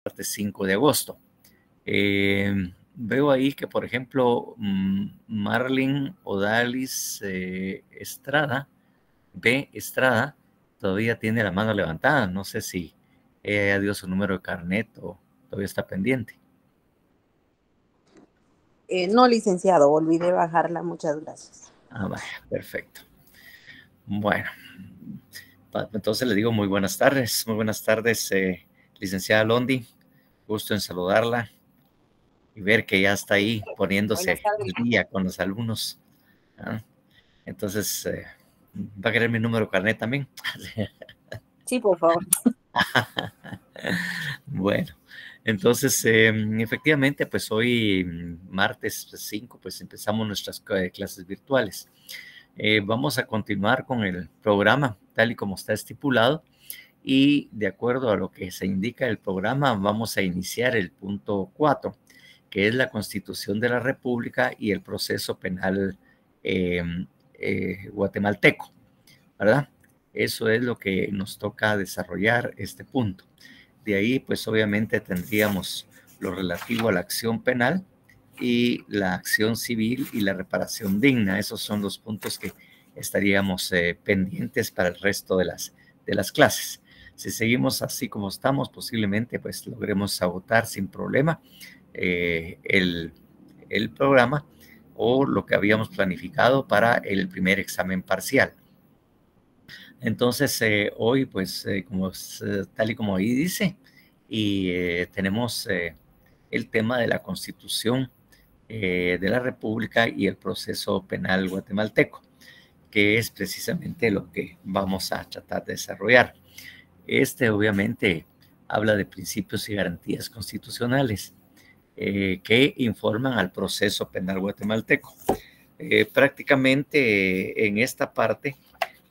martes 5 de agosto. Veo ahí que, por ejemplo, Marlene Odalis Estrada, todavía tiene la mano levantada. No sé si ella dio su número de carnet o todavía está pendiente. No, licenciado, olvidé bajarla. Muchas gracias. Ah, vaya, perfecto. Bueno, entonces le digo muy buenas tardes. Muy buenas tardes, licenciada Londi. Gusto en saludarla y ver que ya está ahí poniéndose al día con los alumnos. ¿Ah? Entonces, ¿va a querer mi número de carnet también? Sí, por favor. Bueno, entonces, efectivamente, pues hoy, martes 5, pues empezamos nuestras clases virtuales. Vamos a continuar con el programa tal y como está estipulado y de acuerdo a lo que se indica el programa, vamos a iniciar el punto 4, que es la Constitución de la República y el proceso penal guatemalteco, ¿verdad? Eso es lo que nos toca desarrollar este punto. De ahí, pues obviamente tendríamos lo relativo a la acción penal y la acción civil y la reparación digna. Esos son los puntos que estaríamos pendientes para el resto de las clases. Si seguimos así como estamos, posiblemente pues logremos agotar sin problema el programa o lo que habíamos planificado para el primer examen parcial. Entonces, hoy, pues, tal y como ahí dice, y tenemos el tema de la Constitución de la República y el proceso penal guatemalteco, que es precisamente lo que vamos a tratar de desarrollar. Obviamente, habla de principios y garantías constitucionales que informan al proceso penal guatemalteco. Prácticamente en esta parte,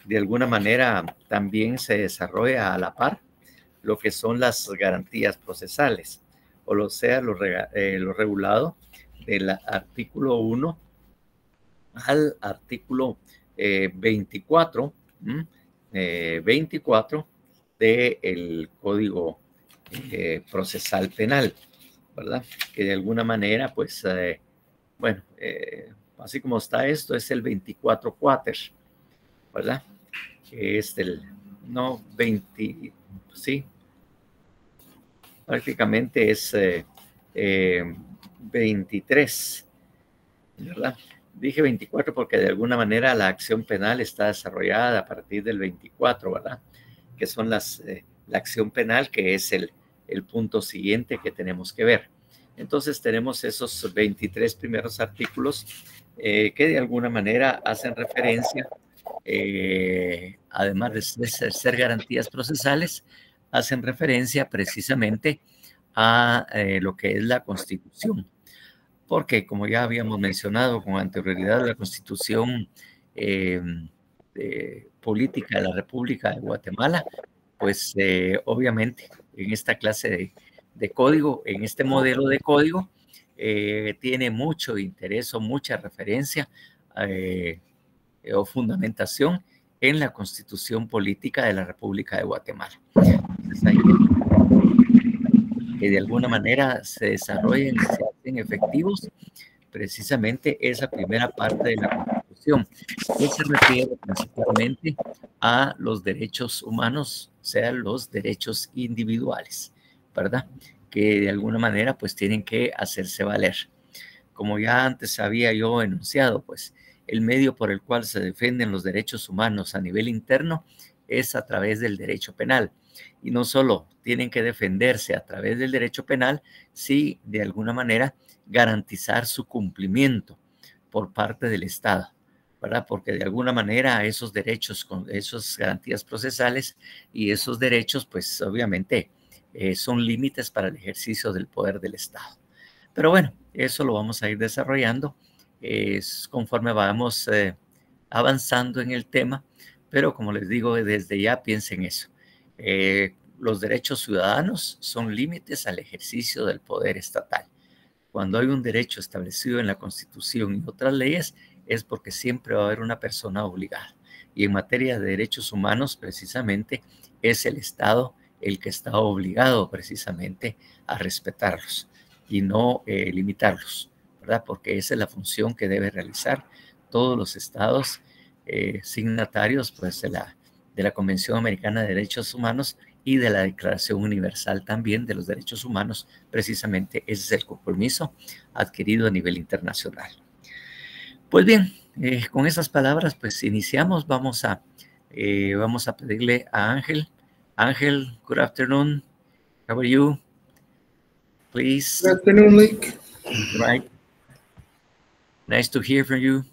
de alguna manera, también se desarrolla a la par lo que son las garantías procesales, o sea, lo regulado del artículo 1 al artículo 24, 24 del Código Procesal Penal, ¿verdad? Que de alguna manera, pues, bueno, así como está esto, es el 24 quater, ¿verdad? Que es no, 20, sí, prácticamente es 23, ¿verdad? Dije 24 porque de alguna manera la acción penal está desarrollada a partir del 24, ¿verdad? Que son la acción penal, que es el punto siguiente que tenemos que ver. Entonces tenemos esos 23 primeros artículos que de alguna manera hacen referencia, además de ser garantías procesales, hacen referencia precisamente a lo que es la Constitución. Porque, como ya habíamos mencionado con anterioridad, la Constitución política de la República de Guatemala, pues obviamente en esta clase de código, en este modelo de código, tiene mucho interés o mucha referencia o fundamentación en la Constitución política de la República de Guatemala. Entonces, ahí que de alguna manera se desarrollen y se hacen efectivos precisamente esa primera parte de la Constitución, que se refiere principalmente a los derechos humanos, o sea, los derechos individuales, ¿verdad? Que de alguna manera pues tienen que hacerse valer. Como ya antes había yo enunciado, pues el medio por el cual se defienden los derechos humanos a nivel interno es a través del derecho penal. Y no solo tienen que defenderse a través del derecho penal, sí, de alguna manera, garantizar su cumplimiento por parte del Estado, ¿verdad? Porque de alguna manera esos derechos, con esas garantías procesales y esos derechos, pues obviamente son límites para el ejercicio del poder del Estado. Pero bueno, eso lo vamos a ir desarrollando conforme vamos avanzando en el tema, pero como les digo, desde ya piensen eso. Los derechos ciudadanos son límites al ejercicio del poder estatal. Cuando hay un derecho establecido en la Constitución y otras leyes, es porque siempre va a haber una persona obligada. Y en materia de derechos humanos, precisamente, es el Estado el que está obligado precisamente a respetarlos y no limitarlos, ¿verdad? Porque esa es la función que debe realizar todos los estados signatarios pues, de la Convención Americana de Derechos Humanos y de la Declaración Universal también de los Derechos Humanos. Precisamente ese es el compromiso adquirido a nivel internacional. Pues bien, con esas palabras pues iniciamos. Vamos a pedirle a Ángel. Ángel, good afternoon. How are you? Please. Good afternoon, Nick. Right. Nice to hear from you.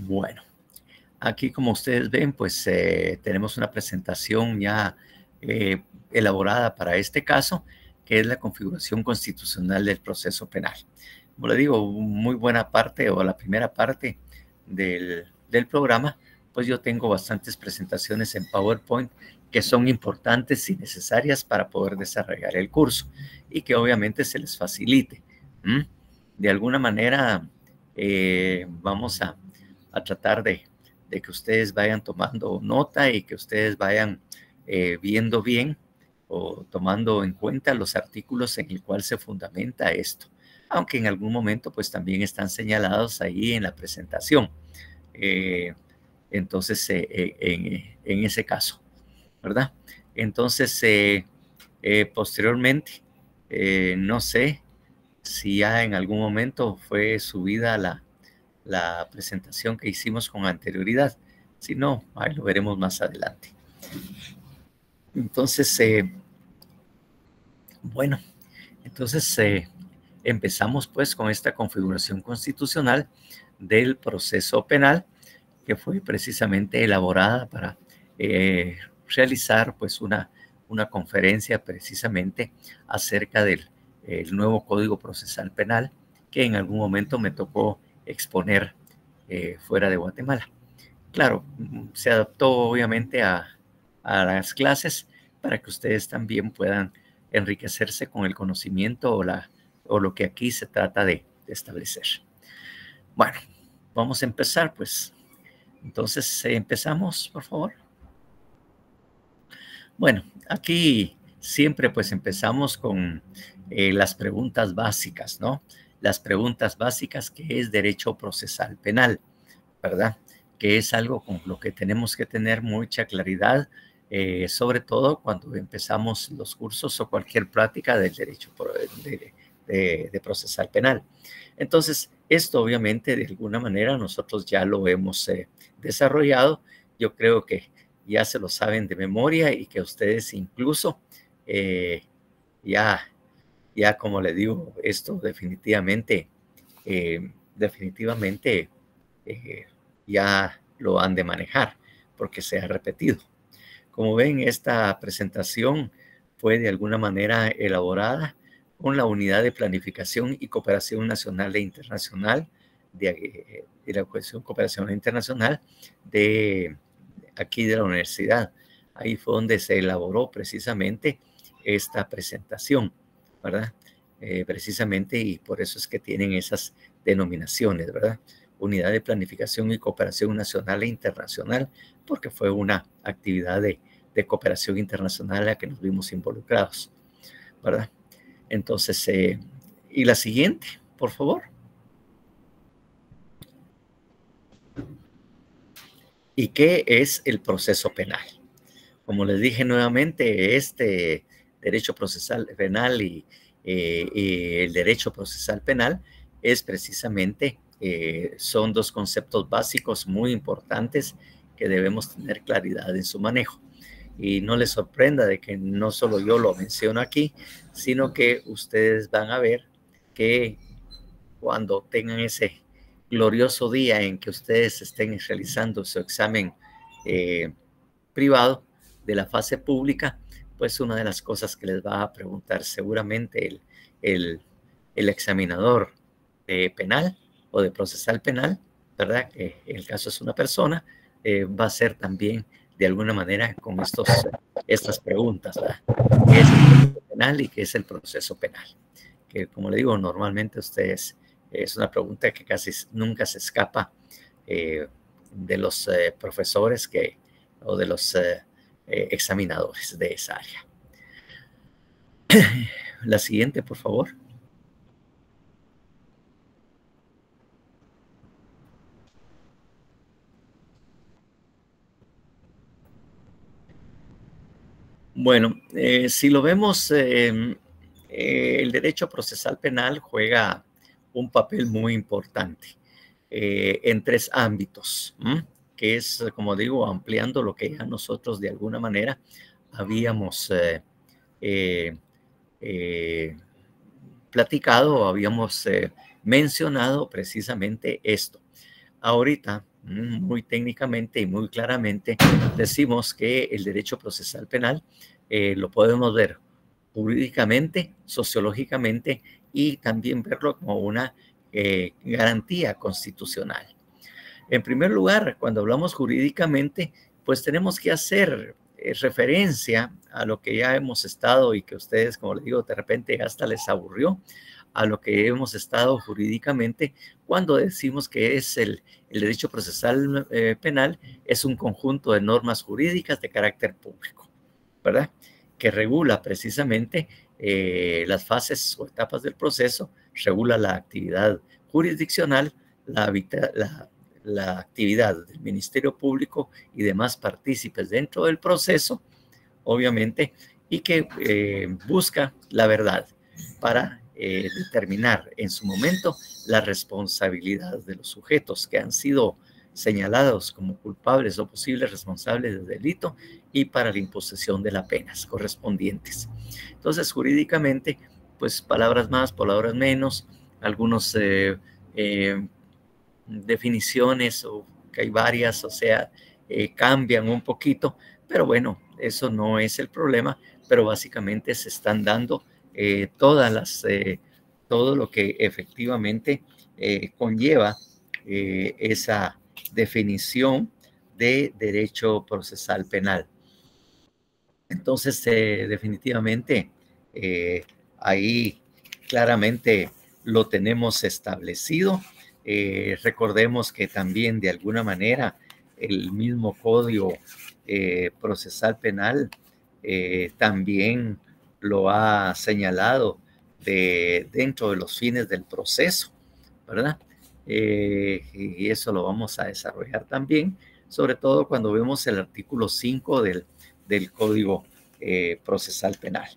Bueno, aquí como ustedes ven, pues tenemos una presentación ya elaborada para este caso, que es la configuración constitucional del proceso penal. Como le digo, muy buena parte o la primera parte del programa, pues yo tengo bastantes presentaciones en PowerPoint que son importantes y necesarias para poder desarrollar el curso y que obviamente se les facilite. De alguna manera vamos a tratar de que ustedes vayan tomando nota y que ustedes vayan viendo bien o tomando en cuenta los artículos en el cual se fundamenta esto, aunque en algún momento pues también están señalados ahí en la presentación. Entonces, en ese caso, ¿verdad? Entonces, posteriormente, no sé si ya en algún momento fue subida la presentación que hicimos con anterioridad. Si no, ahí lo veremos más adelante. Entonces, bueno, entonces empezamos pues con esta configuración constitucional del proceso penal que fue precisamente elaborada para realizar pues una conferencia precisamente acerca del nuevo Código Procesal Penal que en algún momento me tocó exponer fuera de Guatemala. Claro, se adaptó obviamente a las clases para que ustedes también puedan enriquecerse con el conocimiento o lo que aquí se trata de establecer. Bueno, vamos a empezar pues. Entonces, empezamos, por favor. Bueno, aquí siempre pues empezamos con las preguntas básicas, ¿no? Las preguntas básicas que es derecho procesal penal, ¿verdad? Que es algo con lo que tenemos que tener mucha claridad, sobre todo cuando empezamos los cursos o cualquier práctica del derecho de procesal penal. Entonces, esto obviamente de alguna manera nosotros ya lo hemos desarrollado. Yo creo que ya se lo saben de memoria y que ustedes incluso ya como le digo, esto definitivamente ya lo han de manejar porque se ha repetido. Como ven, esta presentación fue de alguna manera elaborada con la Unidad de Planificación y Cooperación Nacional e Internacional de la Cooperación Internacional de aquí de la universidad. Ahí fue donde se elaboró precisamente esta presentación, ¿verdad? Precisamente, y por eso es que tienen esas denominaciones, ¿verdad? Unidad de Planificación y Cooperación Nacional e Internacional, porque fue una actividad de cooperación internacional a la que nos vimos involucrados, ¿verdad? Entonces, y la siguiente, por favor. ¿Y qué es el proceso penal? Como les dije nuevamente, este derecho procesal penal y el derecho procesal penal es precisamente, son dos conceptos básicos muy importantes que debemos tener claridad en su manejo. Y no les sorprenda de que no solo yo lo menciono aquí, sino que ustedes van a ver que cuando tengan ese glorioso día en que ustedes estén realizando su examen privado de la fase pública, pues una de las cosas que les va a preguntar seguramente el examinador penal o de procesal penal, ¿verdad? Que el caso es una persona, va a ser también de alguna manera con estas preguntas, ¿verdad? ¿Qué es el proceso penal y qué es el proceso penal? Que, como le digo, normalmente ustedes, es una pregunta que casi nunca se escapa de los profesores o de los examinadores de esa área. La siguiente, por favor. Bueno, si lo vemos, el derecho procesal penal juega un papel muy importante en 3 ámbitos, que es, como digo, ampliando lo que ya nosotros de alguna manera habíamos platicado, habíamos mencionado precisamente esto. Ahorita, muy técnicamente y muy claramente, decimos que el derecho procesal penal lo podemos ver jurídicamente, sociológicamente y también verlo como una garantía constitucional. En primer lugar, cuando hablamos jurídicamente, pues tenemos que hacer referencia a lo que ya hemos estado y que ustedes, como les digo, de repente hasta les aburrió, a lo que hemos estado jurídicamente cuando decimos que es el derecho procesal penal, es un conjunto de normas jurídicas de carácter público, ¿verdad? Que regula precisamente las fases o etapas del proceso, regula la actividad jurisdiccional, la actividad del Ministerio Público y demás partícipes dentro del proceso, obviamente, y que busca la verdad para determinar en su momento la responsabilidad de los sujetos que han sido señalados como culpables o posibles responsables del delito y para la imposición de las penas correspondientes. Entonces, jurídicamente, pues palabras más, palabras menos, algunos definiciones, o que hay varias, o sea, cambian un poquito, pero bueno, eso no es el problema, pero básicamente se están dando todo lo que efectivamente conlleva esa definición de derecho procesal penal. Entonces, definitivamente, ahí claramente lo tenemos establecido. Recordemos que también de alguna manera el mismo Código Procesal Penal también lo ha señalado dentro de los fines del proceso, ¿verdad? Y eso lo vamos a desarrollar también, sobre todo cuando vemos el artículo 5 del Código Procesal Penal.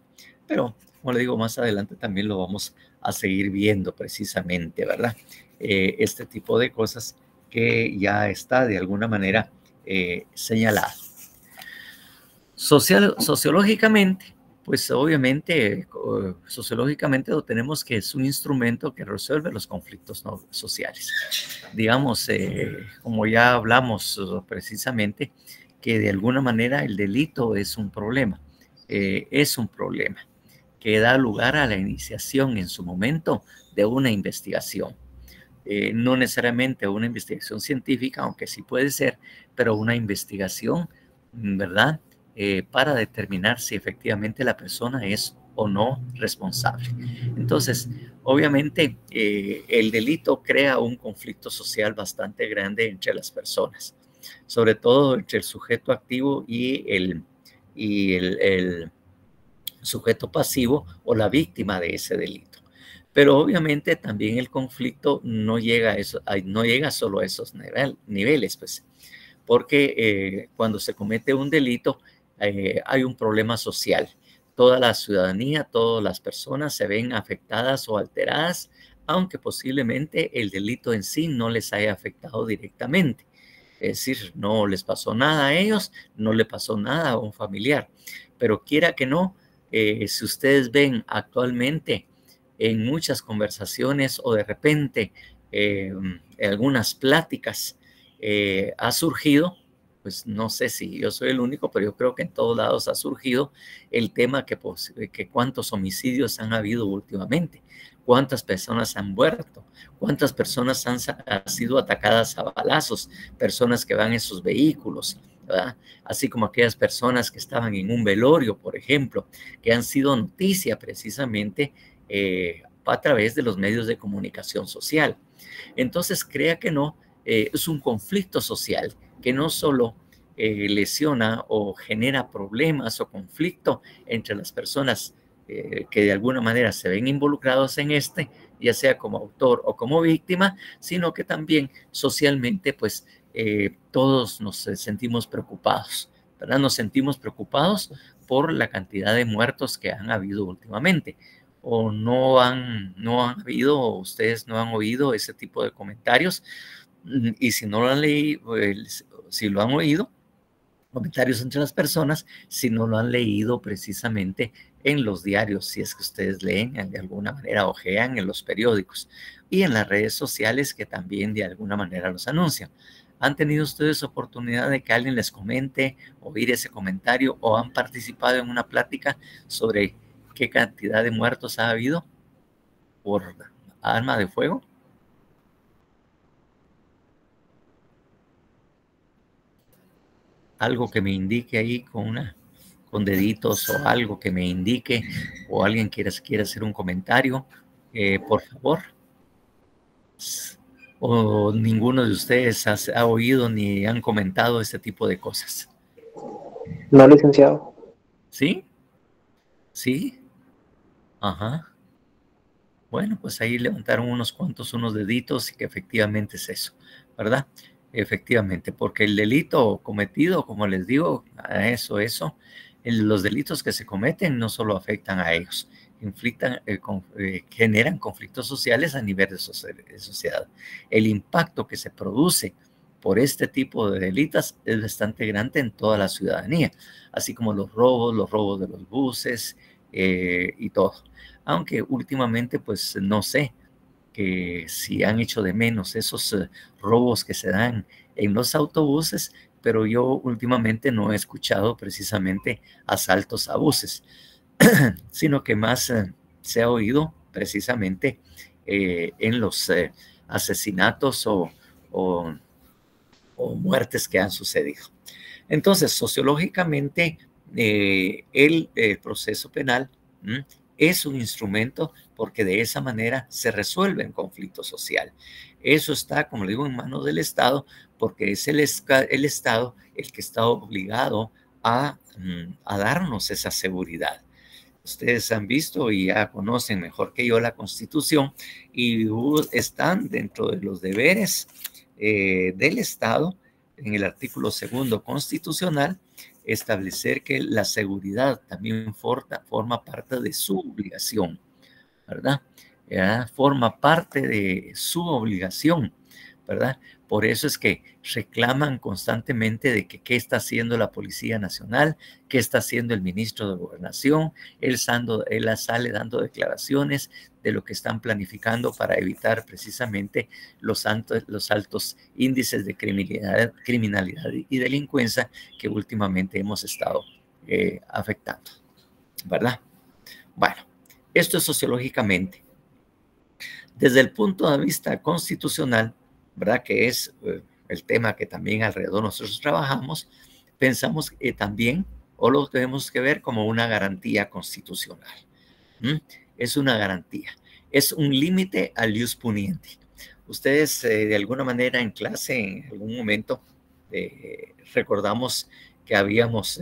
Pero, como le digo, más adelante también lo vamos a seguir viendo precisamente, ¿verdad? Este tipo de cosas que ya está de alguna manera señalado. Sociológicamente, pues obviamente, sociológicamente lo tenemos que es un instrumento que resuelve los conflictos sociales. Digamos, como ya hablamos precisamente, que de alguna manera el delito es un problema que da lugar a la iniciación en su momento de una investigación. No necesariamente una investigación científica, aunque sí puede ser, pero una investigación, ¿verdad? Para determinar si efectivamente la persona es o no responsable. Entonces, obviamente, el delito crea un conflicto social bastante grande entre las personas, sobre todo entre el sujeto activo y el sujeto pasivo o la víctima de ese delito. Pero obviamente también el conflicto no llega solo a esos niveles, pues, porque cuando se comete un delito hay un problema social. Toda la ciudadanía, todas las personas se ven afectadas o alteradas, aunque posiblemente el delito en sí no les haya afectado directamente. Es decir, no les pasó nada a ellos, no le pasó nada a un familiar. Pero quiera que no, si ustedes ven actualmente en muchas conversaciones o de repente en algunas pláticas ha surgido, pues no sé si yo soy el único, pero yo creo que en todos lados ha surgido el tema que cuántos homicidios han habido últimamente, cuántas personas han muerto, cuántas personas han sido atacadas a balazos, personas que van en sus vehículos, ¿verdad? Así como aquellas personas que estaban en un velorio, por ejemplo, que han sido noticia precisamente a través de los medios de comunicación social. Entonces, crea que no, es un conflicto social que no solo lesiona o genera problemas o conflicto entre las personas que de alguna manera se ven involucrados en ya sea como autor o como víctima, sino que también socialmente, pues, todos nos sentimos preocupados, ¿verdad? Nos sentimos preocupados por la cantidad de muertos que han habido últimamente. O no han habido, o ustedes no han oído ese tipo de comentarios, y si no lo han leído, si lo han oído, comentarios entre las personas, si no lo han leído precisamente en los diarios, si es que ustedes leen de alguna manera, ojean en los periódicos y en las redes sociales que también de alguna manera los anuncian. ¿Han tenido ustedes oportunidad de que alguien les comente, oír ese comentario, o han participado en una plática sobre qué cantidad de muertos ha habido por arma de fuego? Algo que me indique ahí con deditos, o algo que me indique, o alguien quiere hacer un comentario, por favor. O ninguno de ustedes ha oído ni han comentado este tipo de cosas. No, licenciado. ¿Sí? ¿Sí? Ajá. Bueno, pues ahí levantaron unos deditos, y que efectivamente es eso, ¿verdad? Efectivamente, porque el delito cometido, como les digo, los delitos que se cometen no solo afectan a ellos, generan conflictos sociales a nivel de sociedad. El impacto que se produce por este tipo de delitos es bastante grande en toda la ciudadanía, así como los robos de los buses y todo. Aunque últimamente, pues no sé que si han hecho de menos esos robos que se dan en los autobuses, pero yo últimamente no he escuchado precisamente asaltos a buses, sino que más se ha oído precisamente en los asesinatos o muertes que han sucedido. Entonces, sociológicamente, el proceso penal es un instrumento, porque de esa manera se resuelve el conflicto social. Eso está, como le digo, en manos del Estado, porque es el Estado el que está obligado a darnos esa seguridad. Ustedes han visto y ya conocen mejor que yo la Constitución, y están dentro de los deberes del Estado, en el artículo 2 constitucional, establecer que la seguridad también forma parte de su obligación, ¿verdad? Forma parte de su obligación, ¿verdad? Por eso es que reclaman constantemente de que qué está haciendo la Policía Nacional, qué está haciendo el ministro de Gobernación. Él sale dando declaraciones de lo que están planificando para evitar precisamente los altos índices de criminalidad y delincuencia que últimamente hemos estado afectando, ¿verdad? Bueno, esto es sociológicamente. Desde el punto de vista constitucional, ¿verdad? Que es el tema que también alrededor nosotros trabajamos, pensamos que también, o lo tenemos que ver como una garantía constitucional. Es una garantía, es un límite al ius puniendi. Ustedes de alguna manera en clase, en algún momento, recordamos que habíamos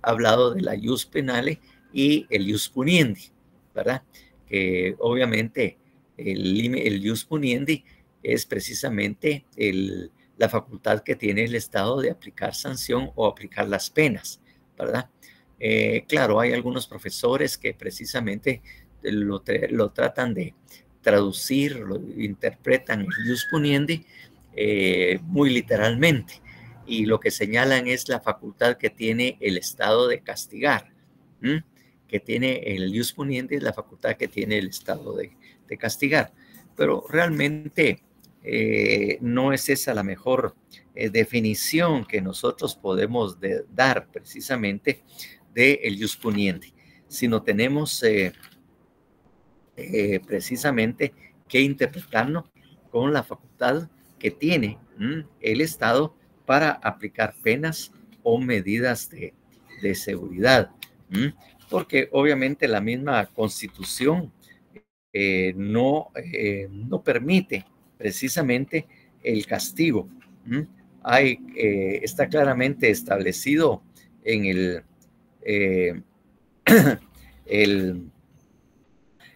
hablado de la ius penale y el ius puniendi, ¿verdad? Que obviamente el ius puniendi es precisamente la facultad que tiene el Estado de aplicar sanción o aplicar las penas, ¿verdad? Claro, hay algunos profesores que precisamente lo tratan de traducir, lo interpretan el ius puniendi muy literalmente, y lo que señalan es la facultad que tiene el Estado de castigar, que tiene el ius puniendi, es la facultad que tiene el Estado de castigar, pero realmente no es esa la mejor definición que nosotros podemos dar precisamente del ius puniendi, sino tenemos precisamente que interpretarlo con la facultad que tiene el Estado para aplicar penas o medidas de seguridad, porque obviamente la misma Constitución no permite precisamente el castigo. Está claramente establecido en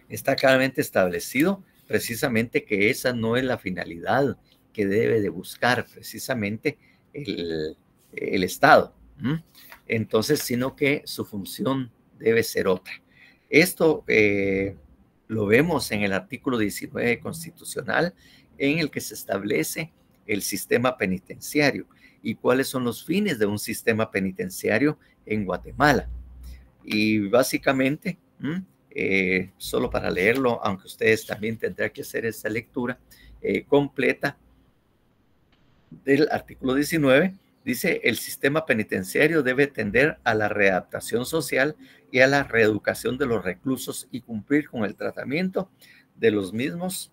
está claramente establecido precisamente que esa no es la finalidad que debe de buscar precisamente el Estado. Entonces, sino que su función debe ser otra. Esto lo vemos en el artículo 19 constitucional, en el que se establece el sistema penitenciario y cuáles son los fines de un sistema penitenciario en Guatemala. Y básicamente, solo para leerlo, aunque ustedes también tendrán que hacer esta lectura completa del artículo 19, dice: el sistema penitenciario debe tender a la readaptación social y a la reeducación de los reclusos y cumplir con el tratamiento de los mismos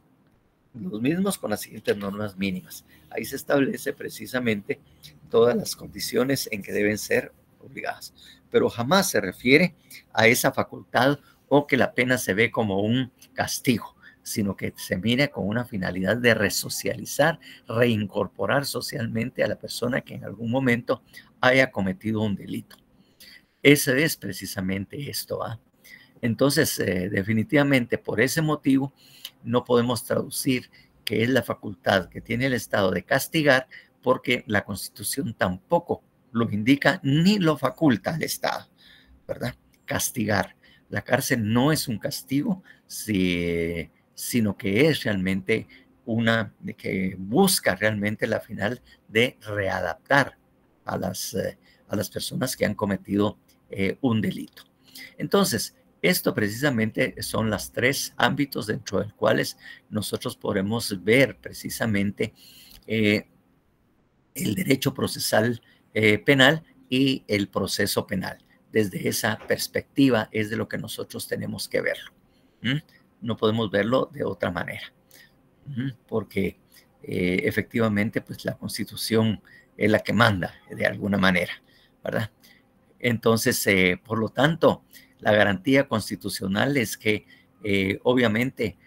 con las siguientes normas mínimas. Ahí se establece precisamente todas las condiciones en que deben ser obligadas, pero jamás se refiere a esa facultad o que la pena se ve como un castigo, sino que se mira con una finalidad de resocializar, reincorporar socialmente a la persona que en algún momento haya cometido un delito. Ese es precisamente esto. Entonces, definitivamente por ese motivo no podemos traducir que es la facultad que tiene el Estado de castigar, porque la Constitución tampoco lo indica ni lo faculta al Estado, ¿verdad? Castigar. La cárcel no es un castigo, sino que es realmente que busca realmente la final de readaptar a las personas que han cometido un delito. Entonces, esto precisamente son los tres ámbitos dentro de los cuales nosotros podemos ver precisamente el derecho procesal penal y el proceso penal. Desde esa perspectiva es de lo que nosotros tenemos que verlo. No podemos verlo de otra manera, porque efectivamente pues la Constitución es la que manda de alguna manera, ¿verdad? Entonces, por lo tanto, la garantía constitucional es que obviamente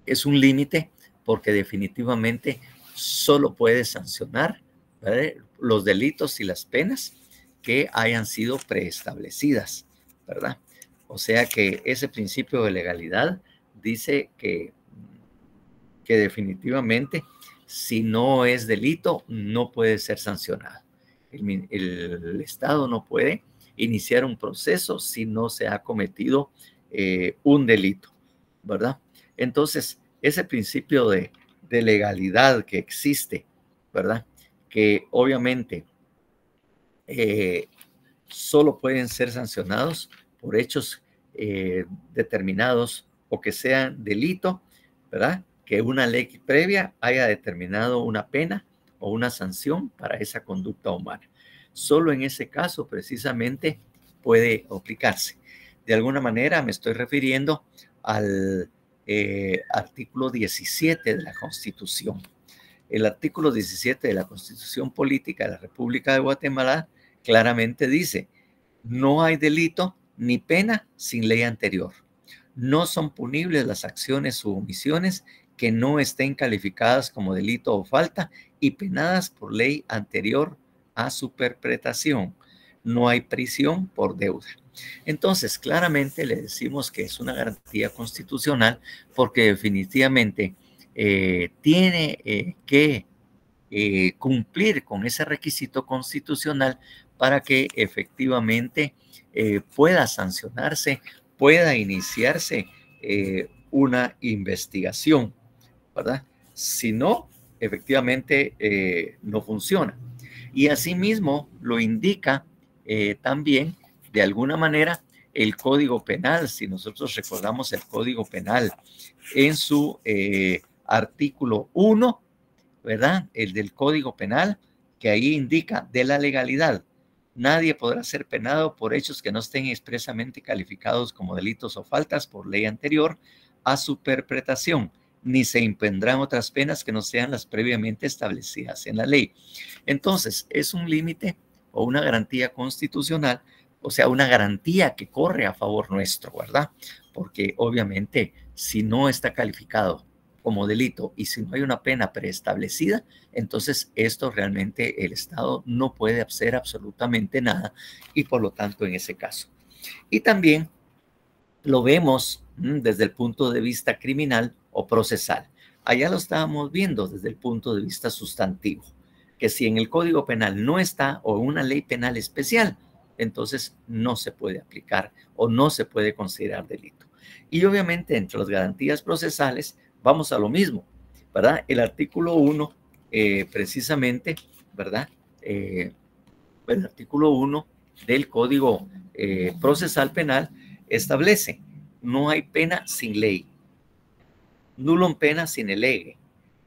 es un límite, porque definitivamente solo puede sancionar, ¿verdad?, los delitos y las penas que hayan sido preestablecidas, ¿verdad? O sea que ese principio de legalidad dice que definitivamente si no es delito no puede ser sancionado. El Estado no puede iniciar un proceso si no se ha cometido un delito, ¿verdad? Entonces, ese principio de legalidad que existe, ¿verdad?, que obviamente solo pueden ser sancionados por hechos determinados o que sean delito, ¿verdad?, que una ley previa haya determinado una pena o una sanción para esa conducta humana. Solo en ese caso precisamente puede aplicarse. De alguna manera me estoy refiriendo al artículo 17 de la Constitución. El artículo 17 de la Constitución Política de la República de Guatemala claramente dice: no hay delito ni pena sin ley anterior. No son punibles las acciones u omisiones que no estén calificadas como delito o falta y penadas por ley anterior a su perpetración. No hay prisión por deuda. Entonces, claramente le decimos que es una garantía constitucional, porque definitivamente tiene que cumplir con ese requisito constitucional para que efectivamente pueda sancionarse, pueda iniciarse una investigación, ¿verdad? Si no, efectivamente no funciona. Y asimismo lo indica también, de alguna manera, el Código Penal. Si nosotros recordamos el Código Penal en su artículo 1, ¿verdad?, el del Código Penal, que ahí indica de la legalidad: nadie podrá ser penado por hechos que no estén expresamente calificados como delitos o faltas por ley anterior a su perpetración, ni se impondrán otras penas que no sean las previamente establecidas en la ley. Entonces, es un límite o una garantía constitucional, o sea, una garantía que corre a favor nuestro, ¿verdad? Porque obviamente si no está calificado como delito y si no hay una pena preestablecida, entonces esto realmente el Estado no puede hacer absolutamente nada y por lo tanto en ese caso. Y también lo vemos desde el punto de vista criminal o procesal. Allá lo estábamos viendo desde el punto de vista sustantivo, que si en el Código Penal no está o una ley penal especial, entonces no se puede aplicar o no se puede considerar delito. Y obviamente entre las garantías procesales vamos a lo mismo, ¿verdad? El artículo 1, precisamente, ¿verdad? El artículo 1 del Código Procesal Penal establece: no hay pena sin ley, nullum pena sine lege.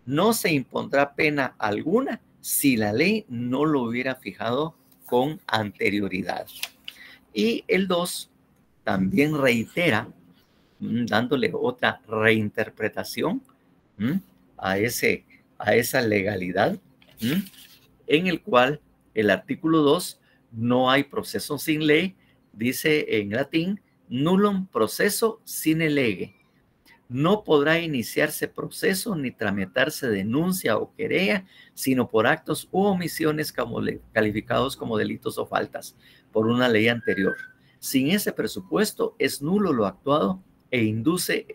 No se impondrá pena alguna si la ley no lo hubiera fijado con anterioridad. Y el 2 también reitera, dándole otra reinterpretación a esa legalidad, en el cual el artículo 2, no hay proceso sin ley, dice en latín, nullum processo sine lege. No podrá iniciarse proceso ni tramitarse denuncia o querella, sino por actos u omisiones calificados como delitos o faltas por una ley anterior. Sin ese presupuesto es nulo lo actuado e induce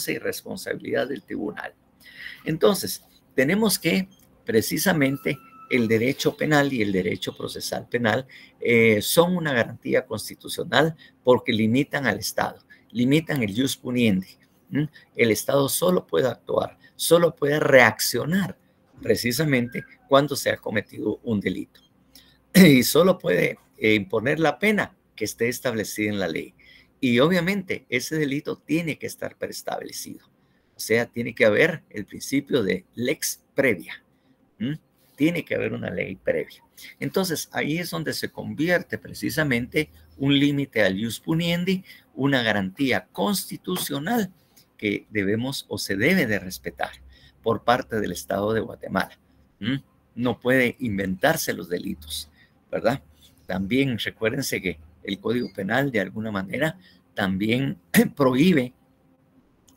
irresponsabilidad del tribunal. Entonces, tenemos que precisamente el derecho penal y el derecho procesal penal son una garantía constitucional porque limitan al Estado, limitan el jus puniendi. El Estado solo puede actuar, solo puede reaccionar precisamente cuando se ha cometido un delito. Y solo puede imponer la pena que esté establecida en la ley. Y obviamente ese delito tiene que estar preestablecido. O sea, tiene que haber el principio de lex previa. Tiene que haber una ley previa. Entonces, ahí es donde se convierte precisamente un límite al jus puniendi, una garantía constitucional que debemos o se debe de respetar por parte del Estado de Guatemala. No puede inventarse los delitos, ¿verdad? También recuérdense que el Código Penal de alguna manera también prohíbe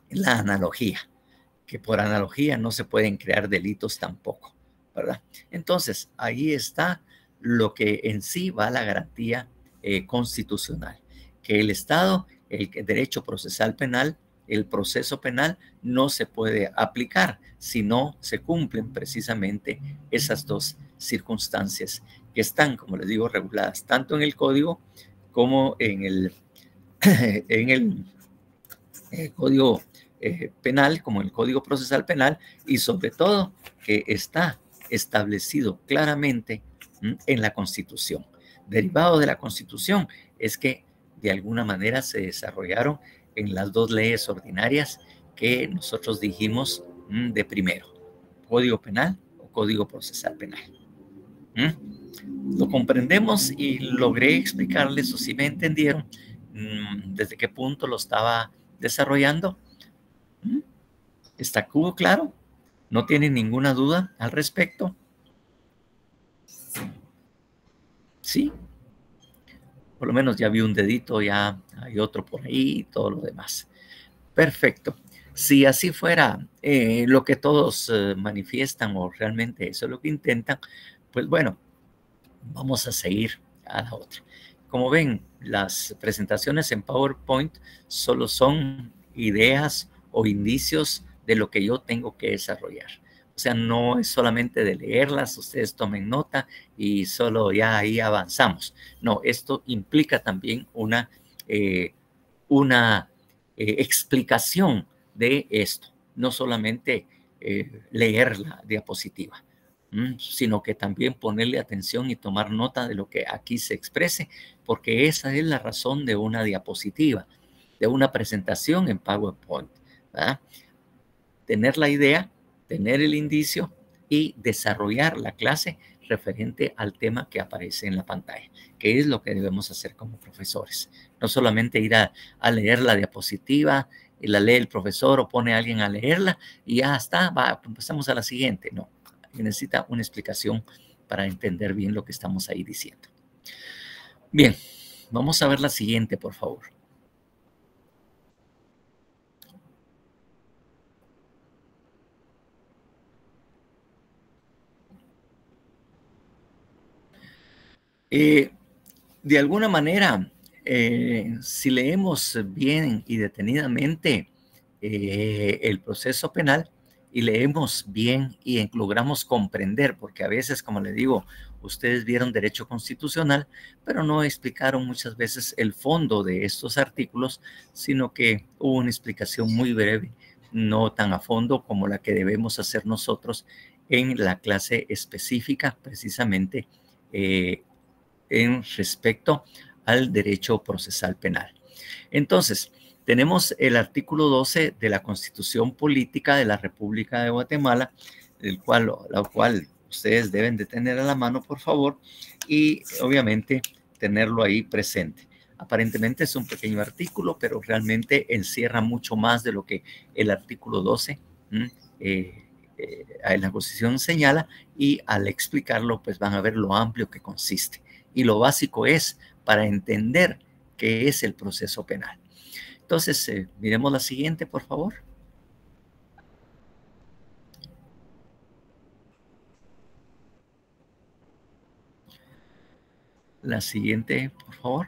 la analogía, que por analogía no se pueden crear delitos tampoco, ¿verdad? Entonces, ahí está lo que en sí va la garantía constitucional, que el Estado, el derecho procesal penal, el proceso penal no se puede aplicar si no se cumplen precisamente esas dos circunstancias que están, como les digo, reguladas tanto en el Código como en el Código Penal, como el Código Procesal Penal, y sobre todo que está establecido claramente en la Constitución. Derivado de la Constitución es que de alguna manera se desarrollaron en las dos leyes ordinarias que nosotros dijimos de primero, Código Penal o Código Procesal Penal. Lo comprendemos y logré explicarles, o si me entendieron, desde qué punto lo estaba desarrollando. ¿Está claro? ¿No tienen ninguna duda al respecto? Sí. Por lo menos ya vi un dedito, ya hay otro por ahí y todo lo demás. Perfecto. Si así fuera lo que todos manifiestan o realmente eso es lo que intentan, pues bueno, vamos a seguir a la otra. Como ven, las presentaciones en PowerPoint solo son ideas o indicios de lo que yo tengo que desarrollar. O sea, no es solamente de leerlas, ustedes tomen nota y solo ya ahí avanzamos. No, esto implica también una explicación de esto, no solamente leer la diapositiva, sino que también ponerle atención y tomar nota de lo que aquí se exprese, porque esa es la razón de una diapositiva, de una presentación en PowerPoint, ¿verdad? Tener la idea, tener el indicio y desarrollar la clase referente al tema que aparece en la pantalla, que es lo que debemos hacer como profesores. No solamente ir a leer la diapositiva y la lee el profesor o pone a alguien a leerla y ya está, va, pasamos a la siguiente. No, necesita una explicación para entender bien lo que estamos ahí diciendo. Bien, vamos a ver la siguiente, por favor. De alguna manera, si leemos bien y detenidamente el proceso penal y leemos bien y logramos comprender, porque a veces, como le digo, ustedes vieron derecho constitucional, pero no explicaron muchas veces el fondo de estos artículos, sino que hubo una explicación muy breve, no tan a fondo como la que debemos hacer nosotros en la clase específica, precisamente en respecto al derecho procesal penal. Entonces, tenemos el artículo 12 de la Constitución Política de la República de Guatemala, la cual ustedes deben de tener a la mano, por favor, y obviamente tenerlo ahí presente. Aparentemente es un pequeño artículo, pero realmente encierra mucho más de lo que el artículo 12 en la Constitución señala, y al explicarlo, pues van a ver lo amplio que consiste. Y lo básico es para entender qué es el proceso penal. Entonces, miremos la siguiente, por favor. La siguiente, por favor.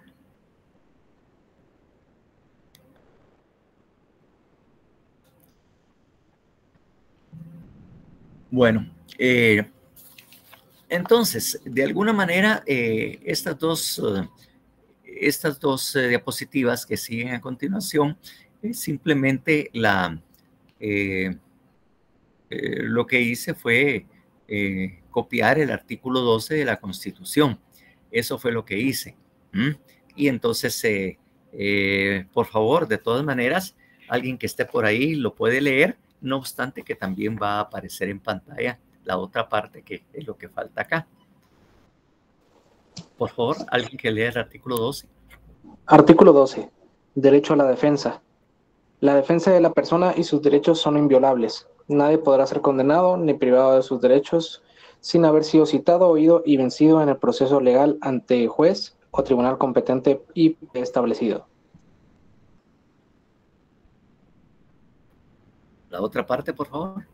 Bueno, entonces, de alguna manera, estas dos diapositivas que siguen a continuación es simplemente lo que hice fue copiar el artículo 12 de la Constitución. Eso fue lo que hice. Y entonces, por favor, de todas maneras, alguien que esté por ahí lo puede leer, no obstante que también va a aparecer en pantalla la otra parte, que es lo que falta acá. Por favor, alguien que lea el artículo 12. Artículo 12. Derecho a la defensa. La defensa de la persona y sus derechos son inviolables. Nadie podrá ser condenado ni privado de sus derechos sin haber sido citado, oído y vencido en el proceso legal ante juez o tribunal competente y establecido. La otra parte, por favor,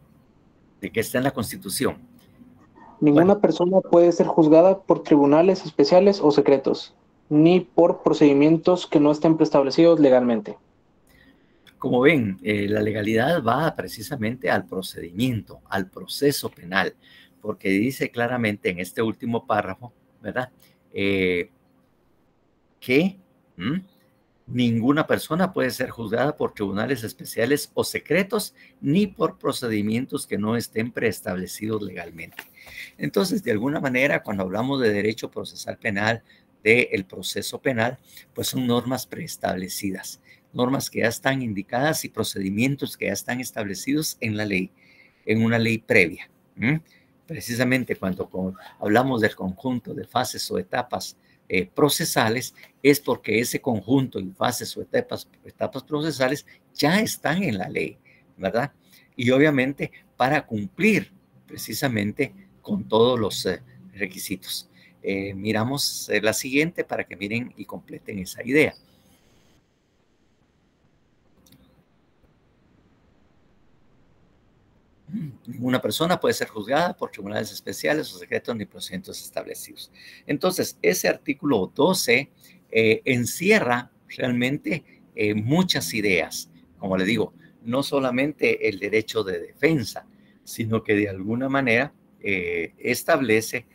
de que está en la Constitución. Ninguna persona puede ser juzgada por tribunales especiales o secretos, ni por procedimientos que no estén preestablecidos legalmente. Como ven, la legalidad va precisamente al procedimiento, al proceso penal, porque dice claramente en este último párrafo, ¿verdad? Que ninguna persona puede ser juzgada por tribunales especiales o secretos, ni por procedimientos que no estén preestablecidos legalmente. Entonces, de alguna manera, cuando hablamos de derecho procesal penal, del proceso penal, pues son normas preestablecidas, normas que ya están indicadas y procedimientos que ya están establecidos en la ley, en una ley previa. Precisamente cuando hablamos del conjunto de fases o etapas procesales, es porque ese conjunto y fases o etapas procesales ya están en la ley, ¿verdad? Y obviamente para cumplir precisamente con todos los requisitos. Miramos la siguiente para que miren y completen esa idea. Ninguna persona puede ser juzgada por tribunales especiales o secretos ni procedimientos establecidos. Entonces, ese artículo 12 encierra realmente muchas ideas. Como le digo, no solamente el derecho de defensa, sino que de alguna manera establece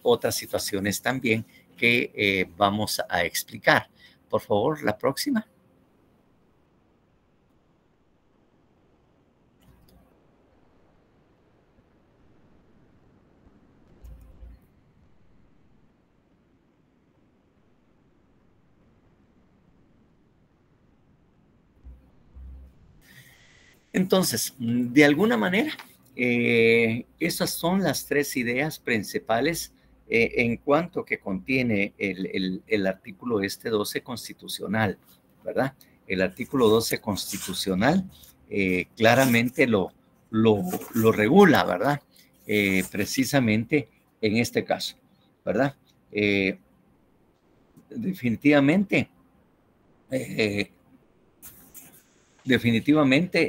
otras situaciones también que vamos a explicar. Por favor, la próxima. Entonces, de alguna manera, esas son las tres ideas principales en cuanto que contiene el artículo 12 constitucional, ¿verdad? el artículo 12 constitucional claramente lo regula, ¿verdad? Precisamente en este caso, ¿verdad? Definitivamente,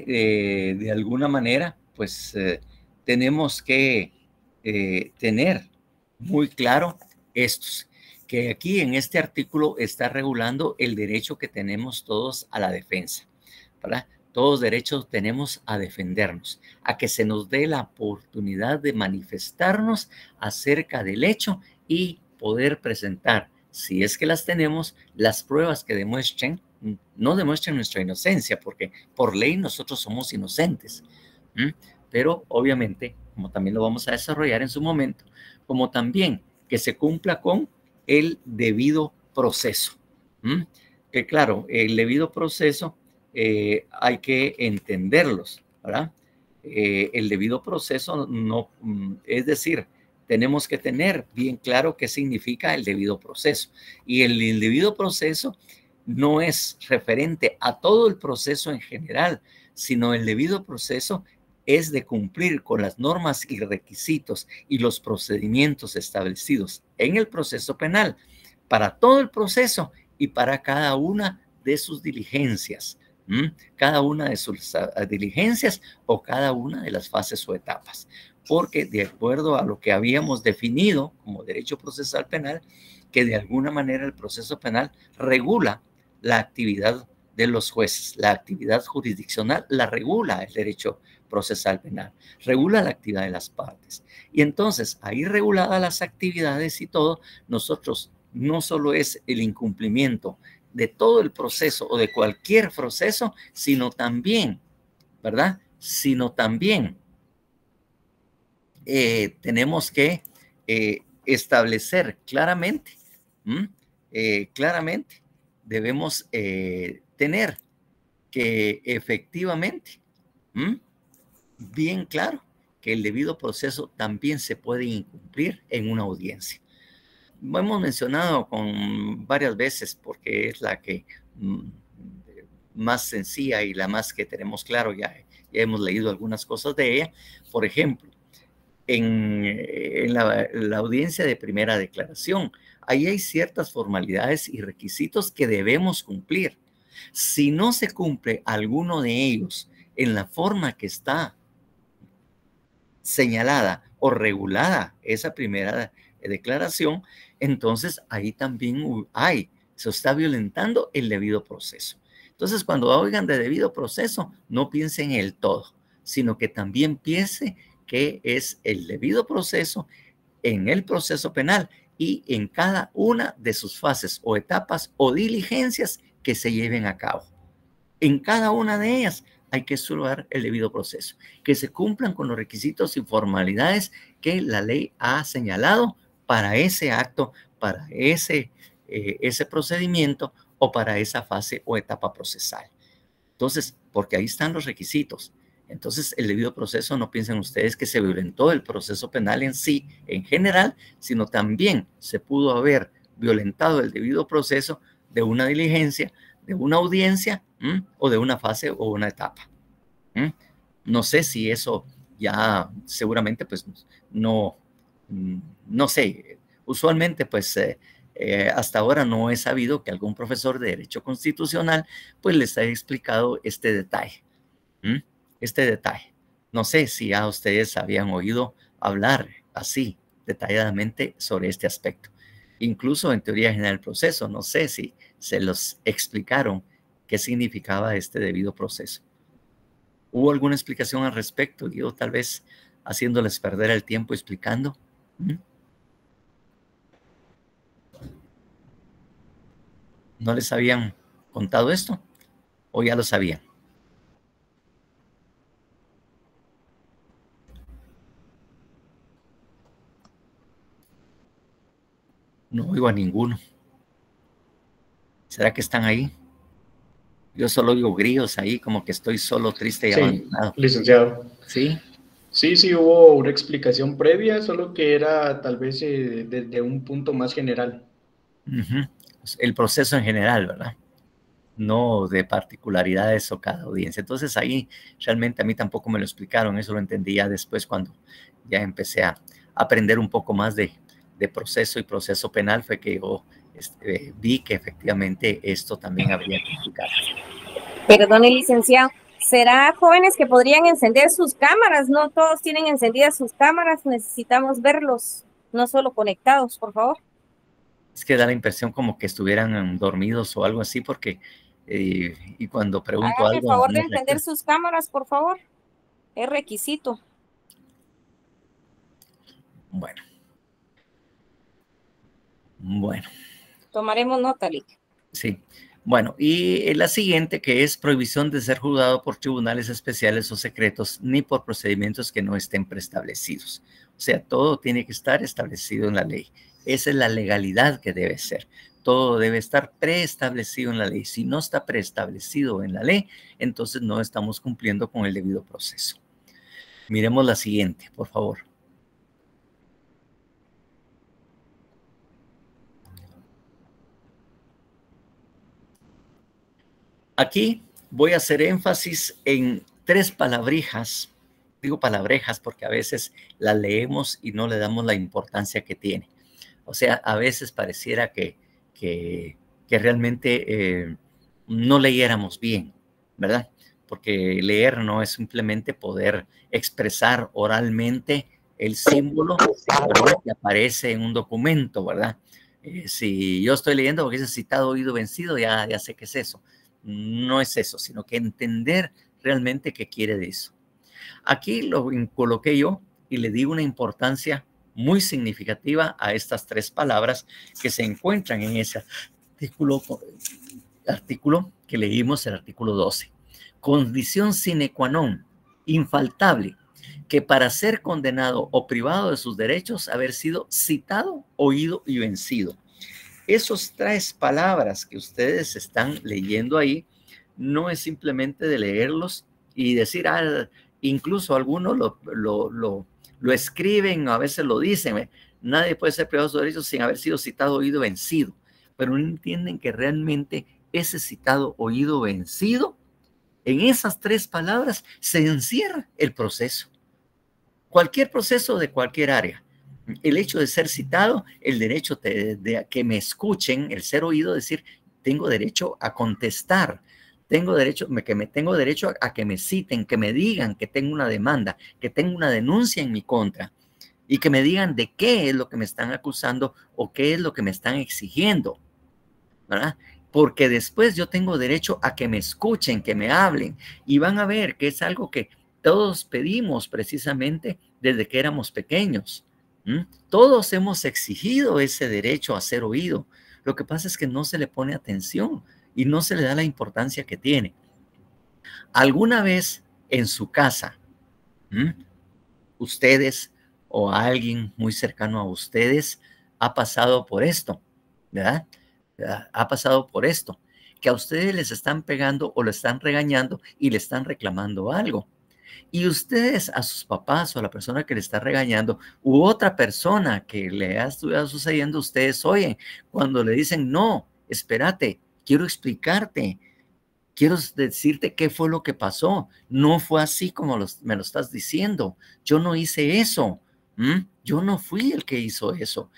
de alguna manera, pues tenemos que tener muy claro estos, que aquí en este artículo está regulando el derecho que tenemos todos a la defensa, ¿verdad? Todos derechos tenemos a defendernos, a que se nos dé la oportunidad de manifestarnos acerca del hecho y poder presentar, si es que las tenemos, las pruebas que demuestren, no demuestren nuestra inocencia, porque por ley nosotros somos inocentes, pero obviamente, como también lo vamos a desarrollar en su momento, como también que se cumpla con el debido proceso. Que claro, el debido proceso hay que entenderlos, ¿verdad? El debido proceso no, es decir, tenemos que tener bien claro qué significa el debido proceso. Y el debido proceso no es referente a todo el proceso en general, sino el debido proceso es de cumplir con las normas y requisitos y los procedimientos establecidos en el proceso penal para todo el proceso y para cada una de sus diligencias, cada una de sus diligencias o cada una de las fases o etapas. Porque de acuerdo a lo que habíamos definido como derecho procesal penal, que de alguna manera el proceso penal regula la actividad de los jueces, la actividad jurisdiccional la regula el derecho procesal penal, regula la actividad de las partes. Y entonces, ahí reguladas las actividades y todo, nosotros no solo es el incumplimiento de todo el proceso o de cualquier proceso, sino también, ¿verdad? Sino también tenemos que establecer claramente, claramente debemos tener que efectivamente, bien claro, que el debido proceso también se puede incumplir en una audiencia. Lo hemos mencionado con varias veces porque es la que más sencilla y la más que tenemos claro, ya hemos leído algunas cosas de ella. Por ejemplo, en la audiencia de primera declaración, ahí hay ciertas formalidades y requisitos que debemos cumplir. Si no se cumple alguno de ellos en la forma que está señalada o regulada esa primera declaración, entonces ahí también se está violentando el debido proceso. Entonces, cuando oigan de debido proceso, no piensen en el todo, sino que también piense que es el debido proceso en el proceso penal y en cada una de sus fases o etapas o diligencias que se lleven a cabo. En cada una de ellas hay que estudiar el debido proceso, que se cumplan con los requisitos y formalidades que la ley ha señalado para ese acto, para ese procedimiento o para esa fase o etapa procesal. Entonces, porque ahí están los requisitos. Entonces, el debido proceso, no piensen ustedes que se violentó el proceso penal en sí, en general, sino también se pudo haber violentado el debido proceso de una diligencia, de una audiencia, o de una fase o una etapa. No sé si eso ya seguramente pues no sé. Usualmente pues hasta ahora no he sabido que algún profesor de Derecho Constitucional pues les haya explicado este detalle. Este detalle. No sé si ya ustedes habían oído hablar así detalladamente sobre este aspecto. Incluso en teoría general del proceso, no sé si se los explicaron qué significaba este debido proceso. ¿Hubo alguna explicación al respecto? Yo tal vez haciéndoles perder el tiempo explicando. ¿No les habían contado esto? ¿O ya lo sabían? No oigo a ninguno. ¿Será que están ahí? Yo solo oigo grillos ahí, como que estoy solo, triste y abandonado. Licenciado. ¿Sí? Sí, hubo una explicación previa, solo que era tal vez desde un punto más general. El proceso en general, ¿verdad? no de particularidades o cada audiencia. Entonces ahí realmente a mí tampoco me lo explicaron, eso lo entendí ya después cuando ya empecé a aprender un poco más de proceso y proceso penal, fue que yo vi que efectivamente esto también habría que explicarse. Perdone, licenciado, ¿será jóvenes que podrían encender sus cámaras? No todos tienen encendidas sus cámaras, necesitamos verlos, no solo conectados, por favor. Es que da la impresión como que estuvieran dormidos o algo así, porque y cuando pregunto Hágame algo... el favor de no encender recuerdo. sus cámaras, por favor. Es requisito. Bueno. Tomaremos nota, Lick. Sí. Bueno, y la siguiente, que es prohibición de ser juzgado por tribunales especiales o secretos, ni por procedimientos que no estén preestablecidos. O sea, todo tiene que estar establecido en la ley. Esa es la legalidad que debe ser. Todo debe estar preestablecido en la ley. Si no está preestablecido en la ley, entonces no estamos cumpliendo con el debido proceso. Miremos la siguiente, por favor. Aquí voy a hacer énfasis en 3 palabrijas. Digo palabrejas porque a veces la leemos y no le damos la importancia que tiene. O sea, a veces pareciera que realmente no leyéramos bien, ¿verdad? Porque leer no es simplemente poder expresar oralmente el símbolo que aparece en un documento, ¿verdad? Si yo estoy leyendo porque dice citado, oído, vencido, ya sé qué es eso. No es eso, sino que entender realmente qué quiere de eso. Aquí lo coloqué yo y le di una importancia muy significativa a estas 3 palabras que se encuentran en ese artículo que leímos, el artículo 12. Condición sine qua non, infaltable, que para ser condenado o privado de sus derechos, haber sido citado, oído y vencido. Esos 3 palabras que ustedes están leyendo ahí, no es simplemente de leerlos y decir, incluso algunos lo escriben, a veces lo dicen, nadie puede ser privado de sus derechos sin haber sido citado, oído, vencido, pero no entienden que realmente ese citado, oído, vencido, en esas 3 palabras se encierra el proceso. Cualquier proceso de cualquier área. El hecho de ser citado, el derecho de que me escuchen, el ser oído, decir, tengo derecho a contestar, tengo derecho a que me citen, que me digan que tengo una demanda, que tengo una denuncia en mi contra y que me digan de qué es lo que me están acusando o qué es lo que me están exigiendo, ¿verdad? Porque después yo tengo derecho a que me escuchen, que me hablen y van a ver que es algo que todos pedimos precisamente desde que éramos pequeños. Todos hemos exigido ese derecho a ser oído. Lo que pasa es que no se le pone atención y no se le da la importancia que tiene. ¿Alguna vez en su casa, ustedes o alguien muy cercano a ustedes ha pasado por esto, ¿verdad? Ha pasado por esto, que a ustedes les están pegando o le están regañando y le están reclamando algo? Y ustedes a sus papás o a la persona que le está regañando u otra persona que le ha estado sucediendo, ustedes oyen cuando le dicen, no, espérate, quiero explicarte, quiero decirte qué fue lo que pasó. No fue así como me lo estás diciendo. Yo no hice eso. Yo no fui el que hizo eso.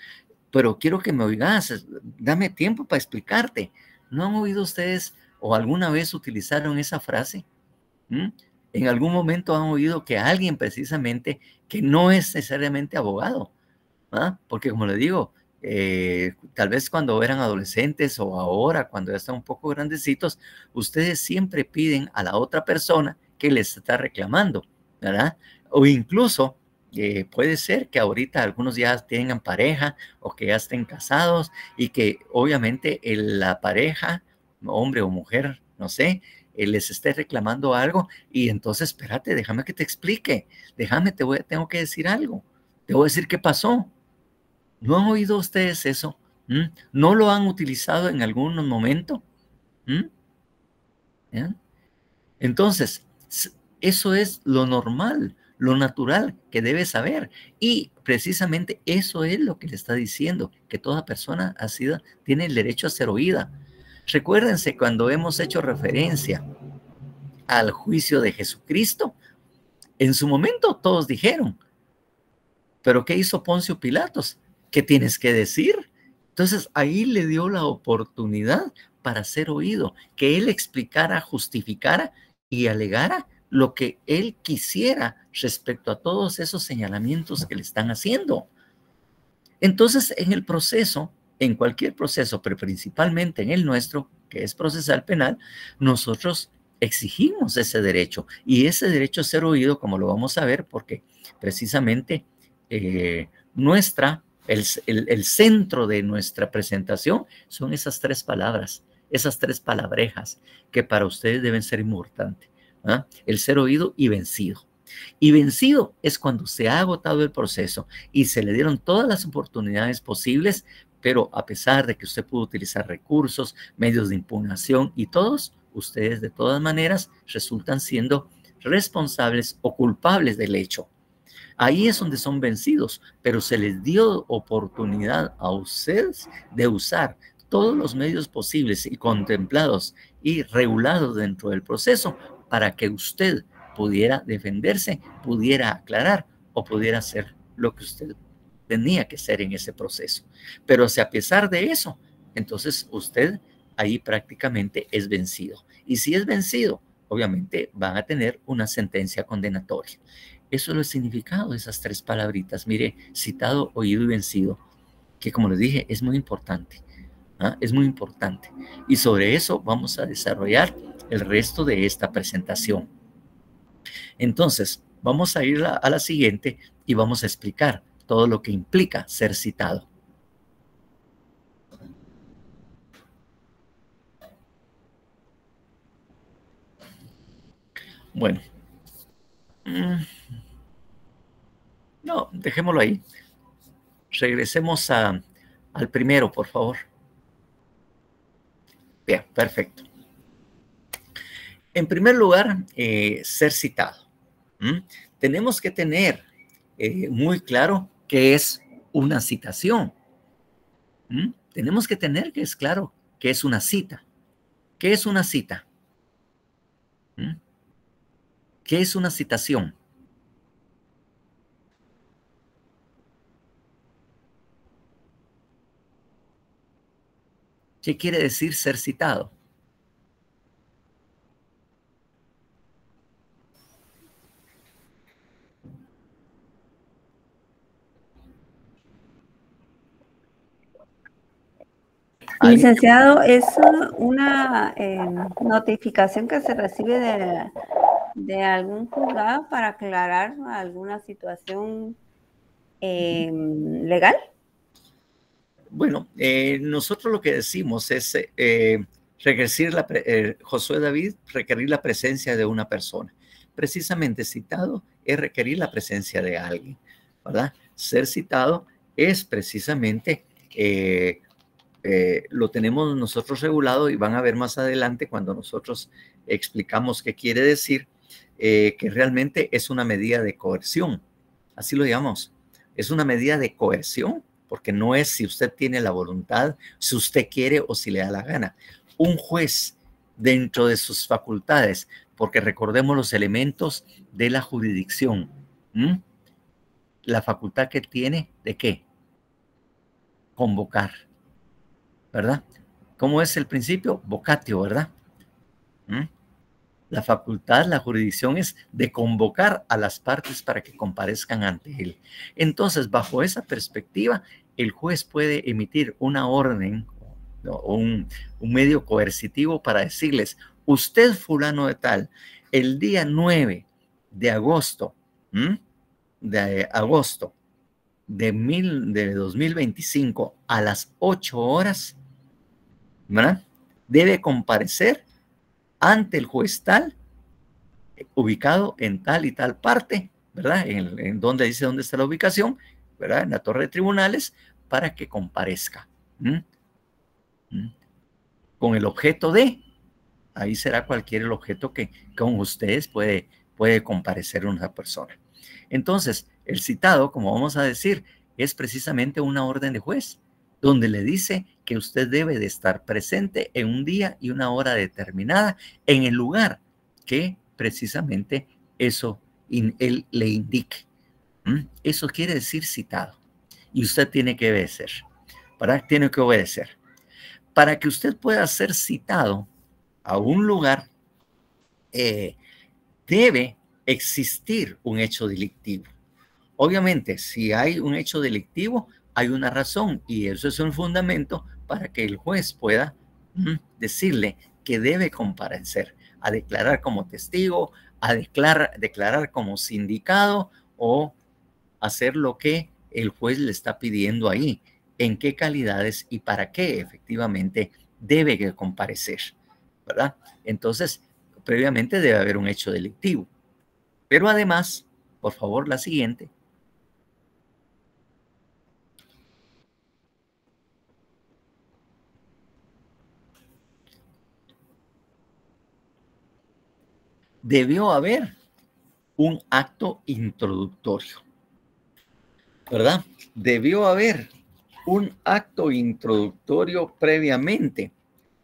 Pero quiero que me oigas. Dame tiempo para explicarte. ¿No han oído ustedes o alguna vez utilizaron esa frase? En algún momento han oído que alguien precisamente que no es necesariamente abogado, porque como le digo, tal vez cuando eran adolescentes o ahora cuando ya están un poco grandecitos, ustedes siempre piden a la otra persona que les está reclamando, ¿verdad? O incluso puede ser que ahorita algunos ya tengan pareja o que ya estén casados y que obviamente la pareja, hombre o mujer, no sé, les esté reclamando algo y entonces, espérate, déjame que te explique, tengo que decir algo, te voy a decir qué pasó. ¿No han oído ustedes eso? ¿No lo han utilizado en algún momento? ¿Ya? Entonces, eso es lo normal, lo natural que debe saber. Y precisamente eso es lo que le está diciendo, que toda persona tiene el derecho a ser oída. Recuérdense cuando hemos hecho referencia al juicio de Jesucristo, en su momento todos dijeron, ¿pero qué hizo Poncio Pilatos? ¿Qué tienes que decir? Entonces ahí le dio la oportunidad para ser oído, que él explicara, justificara y alegara lo que él quisiera respecto a todos esos señalamientos que le están haciendo. Entonces, en el proceso, en cualquier proceso, pero principalmente en el nuestro, que es procesal penal, nosotros exigimos ese derecho, y ese derecho a ser oído, como lo vamos a ver, porque precisamente el centro de nuestra presentación son esas tres palabras, esas tres palabrejas que para ustedes deben ser importantes. ¿Ah? El ser oído y vencido. Y vencido es cuando se ha agotado el proceso y se le dieron todas las oportunidades posibles, pero a pesar de que usted pudo utilizar recursos, medios de impugnación y todos, ustedes de todas maneras resultan siendo responsables o culpables del hecho. Ahí es donde son vencidos, pero se les dio oportunidad a ustedes de usar todos los medios posibles y contemplados y regulados dentro del proceso para que usted pudiera defenderse, pudiera aclarar o pudiera hacer lo que usted tenía que hacer en ese proceso. Pero si a pesar de eso, entonces usted ahí prácticamente es vencido. Y si es vencido, obviamente van a tener una sentencia condenatoria. Eso es el significado de esas tres palabritas. Mire, citado, oído y vencido, que como les dije, es muy importante. ¿Ah? Es muy importante. Y sobre eso vamos a desarrollar el resto de esta presentación. Entonces, vamos a ir a la siguiente y vamos a explicar todo lo que implica ser citado. Bueno. No, dejémoslo ahí. Regresemos al primero, por favor. Bien, perfecto. En primer lugar, ser citado. Tenemos que tener muy claro qué es una citación. Tenemos que tener que es claro qué es una cita. ¿Qué es una cita? ¿Qué es una citación? ¿Qué quiere decir ser citado? Licenciado, es una notificación que se recibe de algún juzgado para aclarar alguna situación legal. Bueno, nosotros lo que decimos es Josué David, requerir la presencia de una persona. Precisamente citado es requerir la presencia de alguien, ¿verdad? Ser citado es precisamente, lo tenemos nosotros regulado y van a ver más adelante cuando nosotros explicamos qué quiere decir, que realmente es una medida de coerción, así lo llamamos, es una medida de coerción, porque no es si usted tiene la voluntad, si usted quiere o si le da la gana. Un juez dentro de sus facultades, porque recordemos los elementos de la jurisdicción. La facultad que tiene, ¿de qué? Convocar, ¿verdad? ¿Cómo es el principio? Vocatio, ¿verdad? La facultad, la jurisdicción es de convocar a las partes para que comparezcan ante él. Entonces, bajo esa perspectiva, el juez puede emitir una orden o un medio coercitivo para decirles, usted fulano de tal, el día 9 de agosto, de 2025 a las 8 horas, ¿verdad? Debe comparecer ante el juez tal, ubicado en tal y tal parte, ¿verdad? En donde dice dónde está la ubicación, ¿verdad? En la torre de tribunales, para que comparezca. Con el objeto de, ahí será cualquier el objeto que con ustedes puede comparecer una persona. Entonces, el citado, como vamos a decir, es precisamente una orden de juez. donde le dice que usted debe de estar presente en un día y una hora determinada en el lugar que precisamente eso él le indique. Eso quiere decir citado. Y usted tiene que obedecer, ¿verdad? Tiene que obedecer. Para que usted pueda ser citado a un lugar, debe existir un hecho delictivo. Obviamente, si hay un hecho delictivo, hay una razón y eso es un fundamento para que el juez pueda decirle que debe comparecer a declarar como testigo, a declarar como sindicado o hacer lo que el juez le está pidiendo ahí, en qué calidades y para qué efectivamente debe comparecer, ¿verdad? Entonces, previamente debe haber un hecho delictivo. Pero además, por favor, la siguiente. Debió haber un acto introductorio, ¿verdad? Debió haber un acto introductorio previamente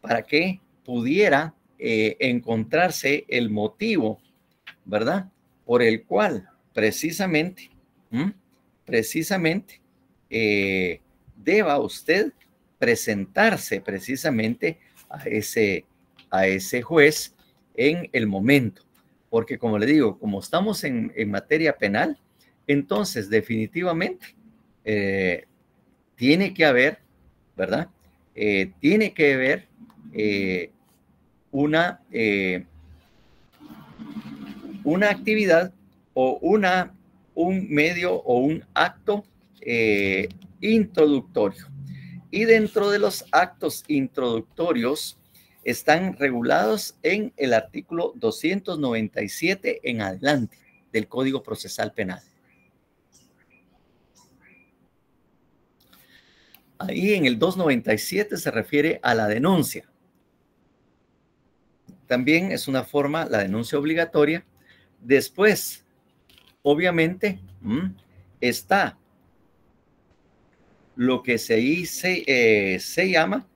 para que pudiera encontrarse el motivo, ¿verdad? Por el cual precisamente deba usted presentarse precisamente a ese juez en el momento. Porque como le digo, como estamos en materia penal, entonces definitivamente tiene que haber, ¿verdad? Tiene que haber una actividad o un medio o un acto introductorio. Y dentro de los actos introductorios están regulados en el artículo 297 en adelante del Código Procesal Penal. Ahí en el 297 se refiere a la denuncia. También es una forma, la denuncia obligatoria. Después, obviamente, está lo que se llama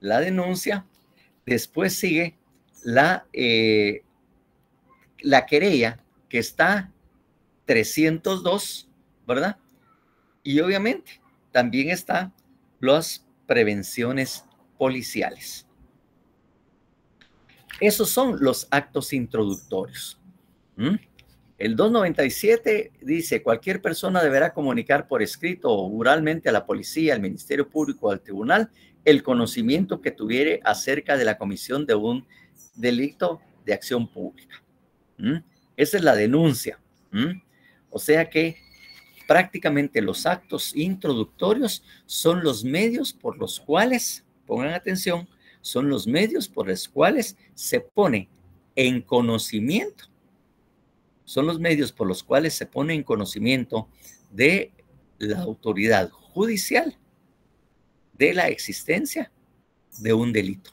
la denuncia. Después sigue la querella, que está 302, ¿verdad? Y obviamente también están las prevenciones policiales. Esos son los actos introductorios. El 297 dice, cualquier persona deberá comunicar por escrito o oralmente a la policía, al Ministerio Público o al tribunal el conocimiento que tuviere acerca de la comisión de un delito de acción pública. Esa es la denuncia. O sea que prácticamente los actos introductorios son los medios por los cuales, pongan atención, son los medios por los cuales se pone en conocimiento. Son los medios por los cuales se pone en conocimiento de la autoridad judicial de la existencia de un delito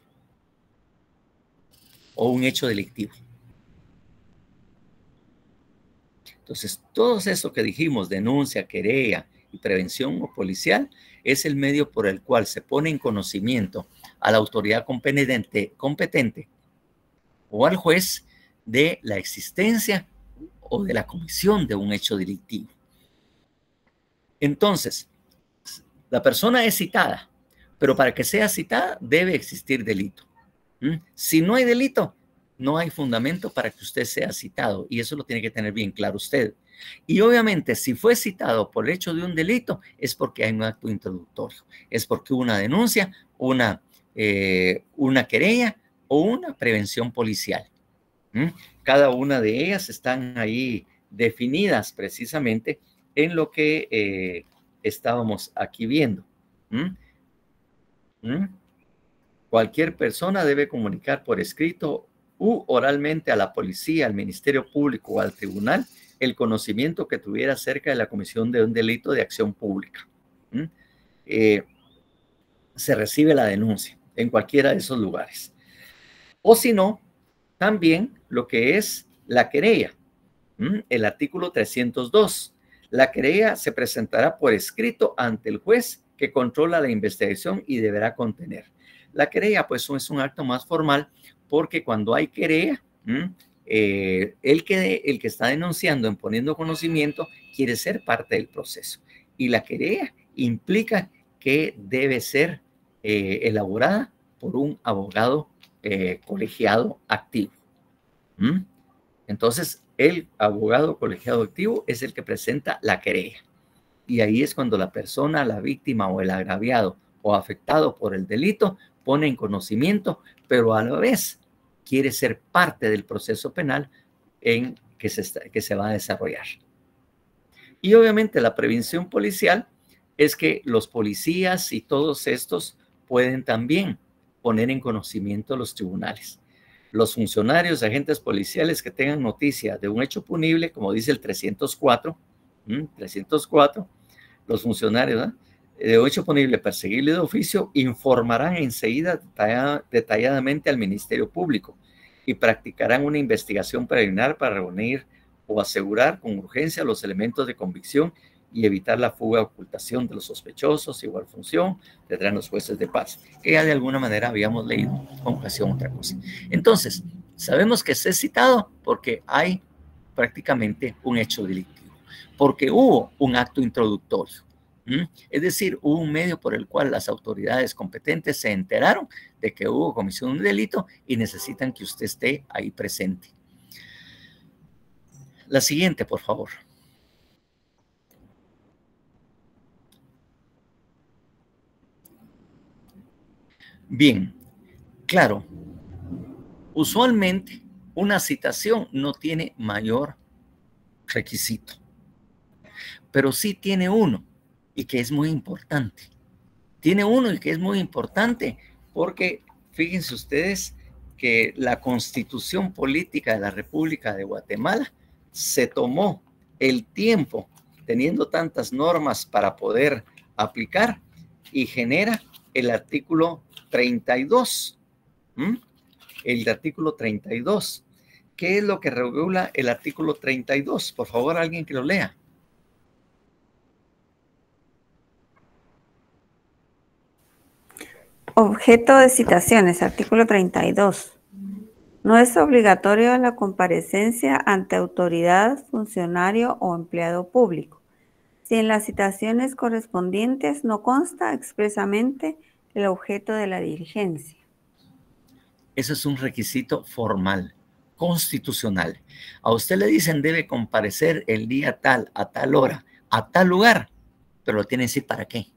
o un hecho delictivo. Entonces, todo eso que dijimos, denuncia, querella y prevención o policial, es el medio por el cual se pone en conocimiento a la autoridad competente o al juez de la existencia o de la comisión de un hecho delictivo. Entonces, la persona es citada, pero para que sea citada debe existir delito. Si no hay delito, no hay fundamento para que usted sea citado, y eso lo tiene que tener bien claro usted. Y obviamente, si fue citado por el hecho de un delito, es porque hay un acto introductorio, es porque hubo una denuncia, una querella o una prevención policial. Cada una de ellas están ahí definidas precisamente en lo que estábamos aquí viendo. Cualquier persona debe comunicar por escrito u oralmente a la policía, al Ministerio Público o al tribunal el conocimiento que tuviera acerca de la comisión de un delito de acción pública. Se recibe la denuncia en cualquiera de esos lugares. O si no, también lo que es la querella. El artículo 302. La querella se presentará por escrito ante el juez que controla la investigación y deberá contener. La querella, pues, es un acto más formal porque cuando hay querella, el que está denunciando, en poniendo conocimiento, quiere ser parte del proceso. Y la querella implica que debe ser elaborada por un abogado colegiado activo. Entonces, el abogado colegiado activo es el que presenta la querella. Y ahí es cuando la persona, la víctima o el agraviado o afectado por el delito pone en conocimiento, pero a la vez quiere ser parte del proceso penal en que se va a desarrollar. Y obviamente la prevención policial es que los policías y todos estos pueden también poner en conocimiento a los tribunales. Los funcionarios, agentes policiales que tengan noticia de un hecho punible, como dice el 304, los funcionarios de un hecho punible perseguible de oficio informarán enseguida detalladamente al Ministerio Público y practicarán una investigación preliminar para reunir o asegurar con urgencia los elementos de convicción y evitar la fuga o ocultación de los sospechosos. Igual función tendrán los jueces de paz, que ya de alguna manera habíamos leído con ocasión otra cosa. Entonces, sabemos que se ha citado porque hay prácticamente un hecho delictivo, porque hubo un acto introductorio. Es decir, hubo un medio por el cual las autoridades competentes se enteraron de que hubo comisión de un delito y necesitan que usted esté ahí presente. La siguiente, por favor. Bien, claro, usualmente una citación no tiene mayor requisito, pero sí tiene uno y que es muy importante. Tiene uno y que es muy importante porque fíjense ustedes que la Constitución Política de la República de Guatemala se tomó el tiempo, teniendo tantas normas para poder aplicar, y genera el artículo 32. El artículo 32. ¿Qué es lo que regula el artículo 32? Por favor, alguien que lo lea. Objeto de citaciones, artículo 32. No es obligatorio la comparecencia ante autoridad, funcionario o empleado público, si en las citaciones correspondientes no consta expresamente el objeto de la diligencia. Eso es un requisito formal, constitucional. A usted le dicen debe comparecer el día tal, a tal hora, a tal lugar, pero lo tiene que decir para qué.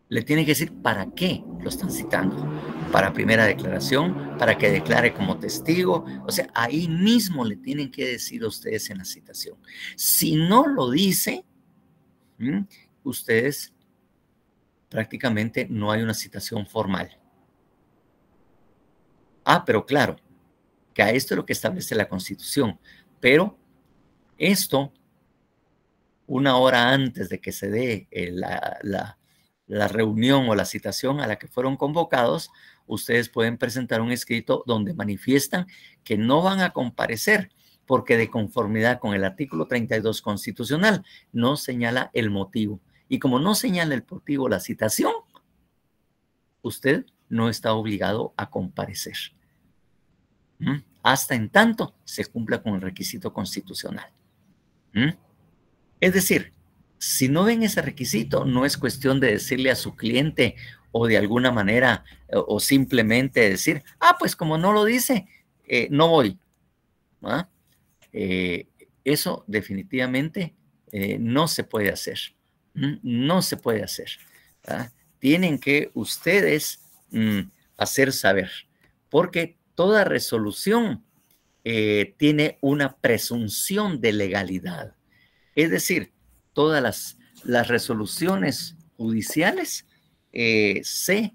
Le tiene que decir para qué lo están citando. Para primera declaración, para que declare como testigo. O sea, ahí mismo le tienen que decir a ustedes en la citación. Si no lo dice, ustedes prácticamente no hay una citación formal. Pero claro, que a esto es lo que establece la Constitución. Pero esto, una hora antes de que se dé la reunión o la citación a la que fueron convocados, ustedes pueden presentar un escrito donde manifiestan que no van a comparecer porque de conformidad con el artículo 32 constitucional no señala el motivo. Y como no señala el motivo la citación, usted no está obligado a comparecer. Hasta en tanto se cumpla con el requisito constitucional. Es decir, si no ven ese requisito, no es cuestión de decirle a su cliente o de alguna manera o simplemente decir, pues como no lo dice, no voy. Eso definitivamente no se puede hacer. No se puede hacer. Tienen que ustedes hacer saber, porque toda resolución tiene una presunción de legalidad. Es decir, todas las resoluciones judiciales se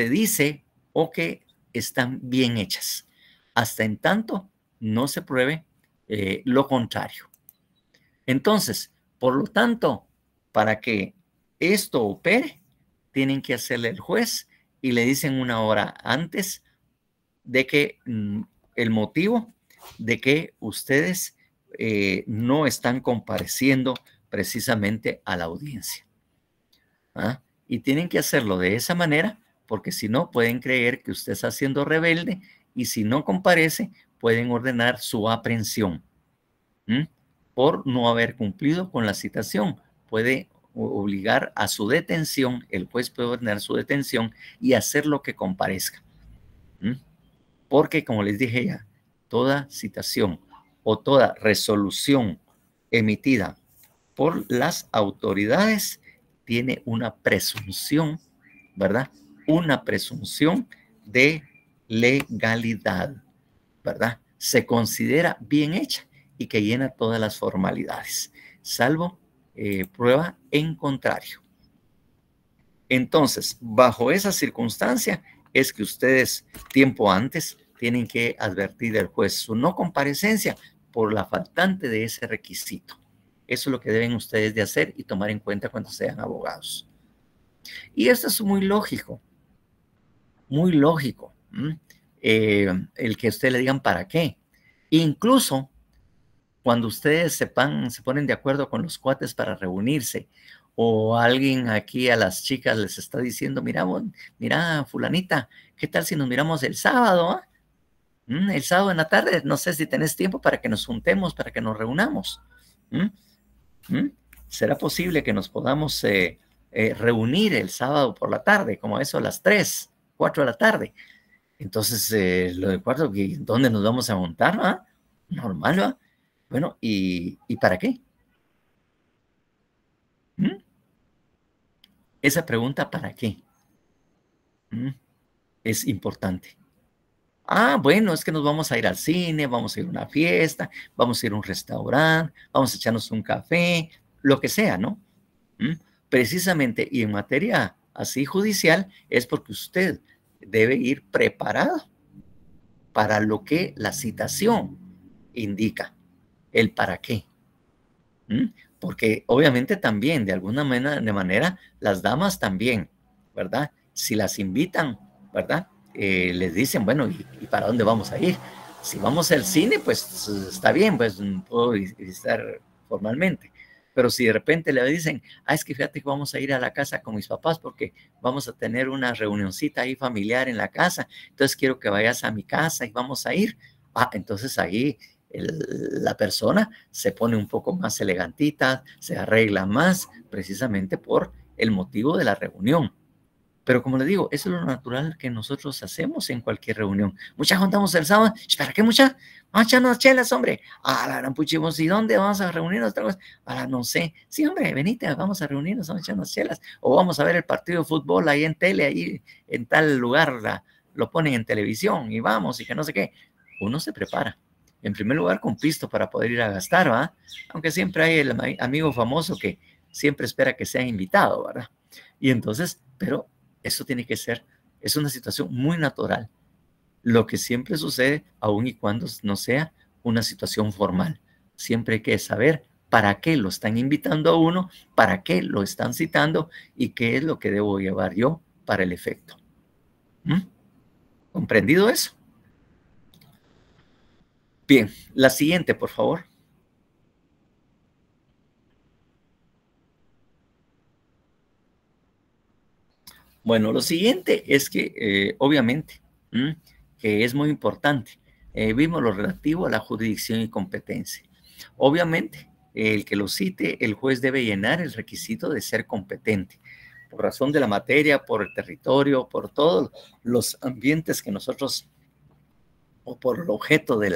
dice que están bien hechas, hasta en tanto no se pruebe lo contrario. Entonces, por lo tanto, para que esto opere, tienen que hacerle el juez y le dicen una hora antes de que el motivo de que ustedes no están compareciendo precisamente a la audiencia. ¿Ah? Y tienen que hacerlo de esa manera, porque si no pueden creer que usted está siendo rebelde, y si no comparece, pueden ordenar su aprehensión. Por no haber cumplido con la citación. Puede obligar a su detención, el juez puede ordenar su detención y hacer lo que comparezca. Porque, como les dije ya, toda citación o toda resolución emitida por las autoridades tiene una presunción, ¿verdad? Una presunción de legalidad, ¿verdad? Se considera bien hecha y que llena todas las formalidades, salvo prueba en contrario. Entonces, bajo esa circunstancia es que ustedes tiempo antes tienen que advertir al juez su no comparecencia por la faltante de ese requisito. Eso es lo que deben ustedes de hacer y tomar en cuenta cuando sean abogados. Y esto es muy lógico, muy lógico. El que ustedes le digan para qué. Incluso cuando ustedes se ponen de acuerdo con los cuates para reunirse, o alguien aquí a las chicas les está diciendo, mira, fulanita, ¿qué tal si nos miramos el sábado? El sábado en la tarde, no sé si tenés tiempo para que nos juntemos, para que nos reunamos. ¿Será posible que nos podamos reunir el sábado por la tarde, como eso a las 3, 4 de la tarde? Entonces, lo de cuarto, ¿dónde nos vamos a montar? ¿Va? Normal, ¿va? Bueno, ¿y para qué? Esa pregunta, ¿para qué? Es importante. Bueno, es que nos vamos a ir al cine, vamos a ir a una fiesta, vamos a ir a un restaurante, vamos a echarnos un café, lo que sea, ¿no? Precisamente, y en materia así judicial, es porque usted debe ir preparado para lo que la citación indica, el para qué. Porque obviamente también, de alguna manera, las damas también, ¿verdad? Si las invitan, ¿verdad? Les dicen, bueno, ¿y para dónde vamos a ir? Si vamos al cine, pues está bien, pues puedo visitar formalmente. Pero si de repente le dicen, es que fíjate que vamos a ir a la casa con mis papás porque vamos a tener una reunioncita ahí familiar en la casa, entonces quiero que vayas a mi casa y vamos a ir. Entonces ahí la persona se pone un poco más elegantita, se arregla más, precisamente por el motivo de la reunión. Pero como le digo, eso es lo natural que nosotros hacemos en cualquier reunión. Mucha juntamos el sábado. ¿Para qué mucha? Vamos a echarnos chelas, hombre. La gran puchimos. ¿Y dónde vamos a reunirnos? No sé. Sí, hombre, venite, vamos a reunirnos, vamos a echarnos chelas. O vamos a ver el partido de fútbol ahí en tele, ahí en tal lugar, lo ponen en televisión y vamos y que no sé qué. Uno se prepara. En primer lugar, con pisto para poder ir a gastar, ¿verdad? Aunque siempre hay el amigo famoso que siempre espera que sea invitado, ¿verdad? Y entonces, pero eso tiene que ser, es una situación muy natural. Lo que siempre sucede, aun y cuando no sea una situación formal. Siempre hay que saber para qué lo están invitando a uno, para qué lo están citando y qué es lo que debo llevar yo para el efecto. ¿Comprendido eso? Bien, la siguiente, por favor. Bueno, lo siguiente es que, obviamente, que es muy importante. Vimos lo relativo a la jurisdicción y competencia. Obviamente, el que lo cite, el juez debe llenar el requisito de ser competente, por razón de la materia, por el territorio, por todos los ambientes que nosotros, o por el objeto de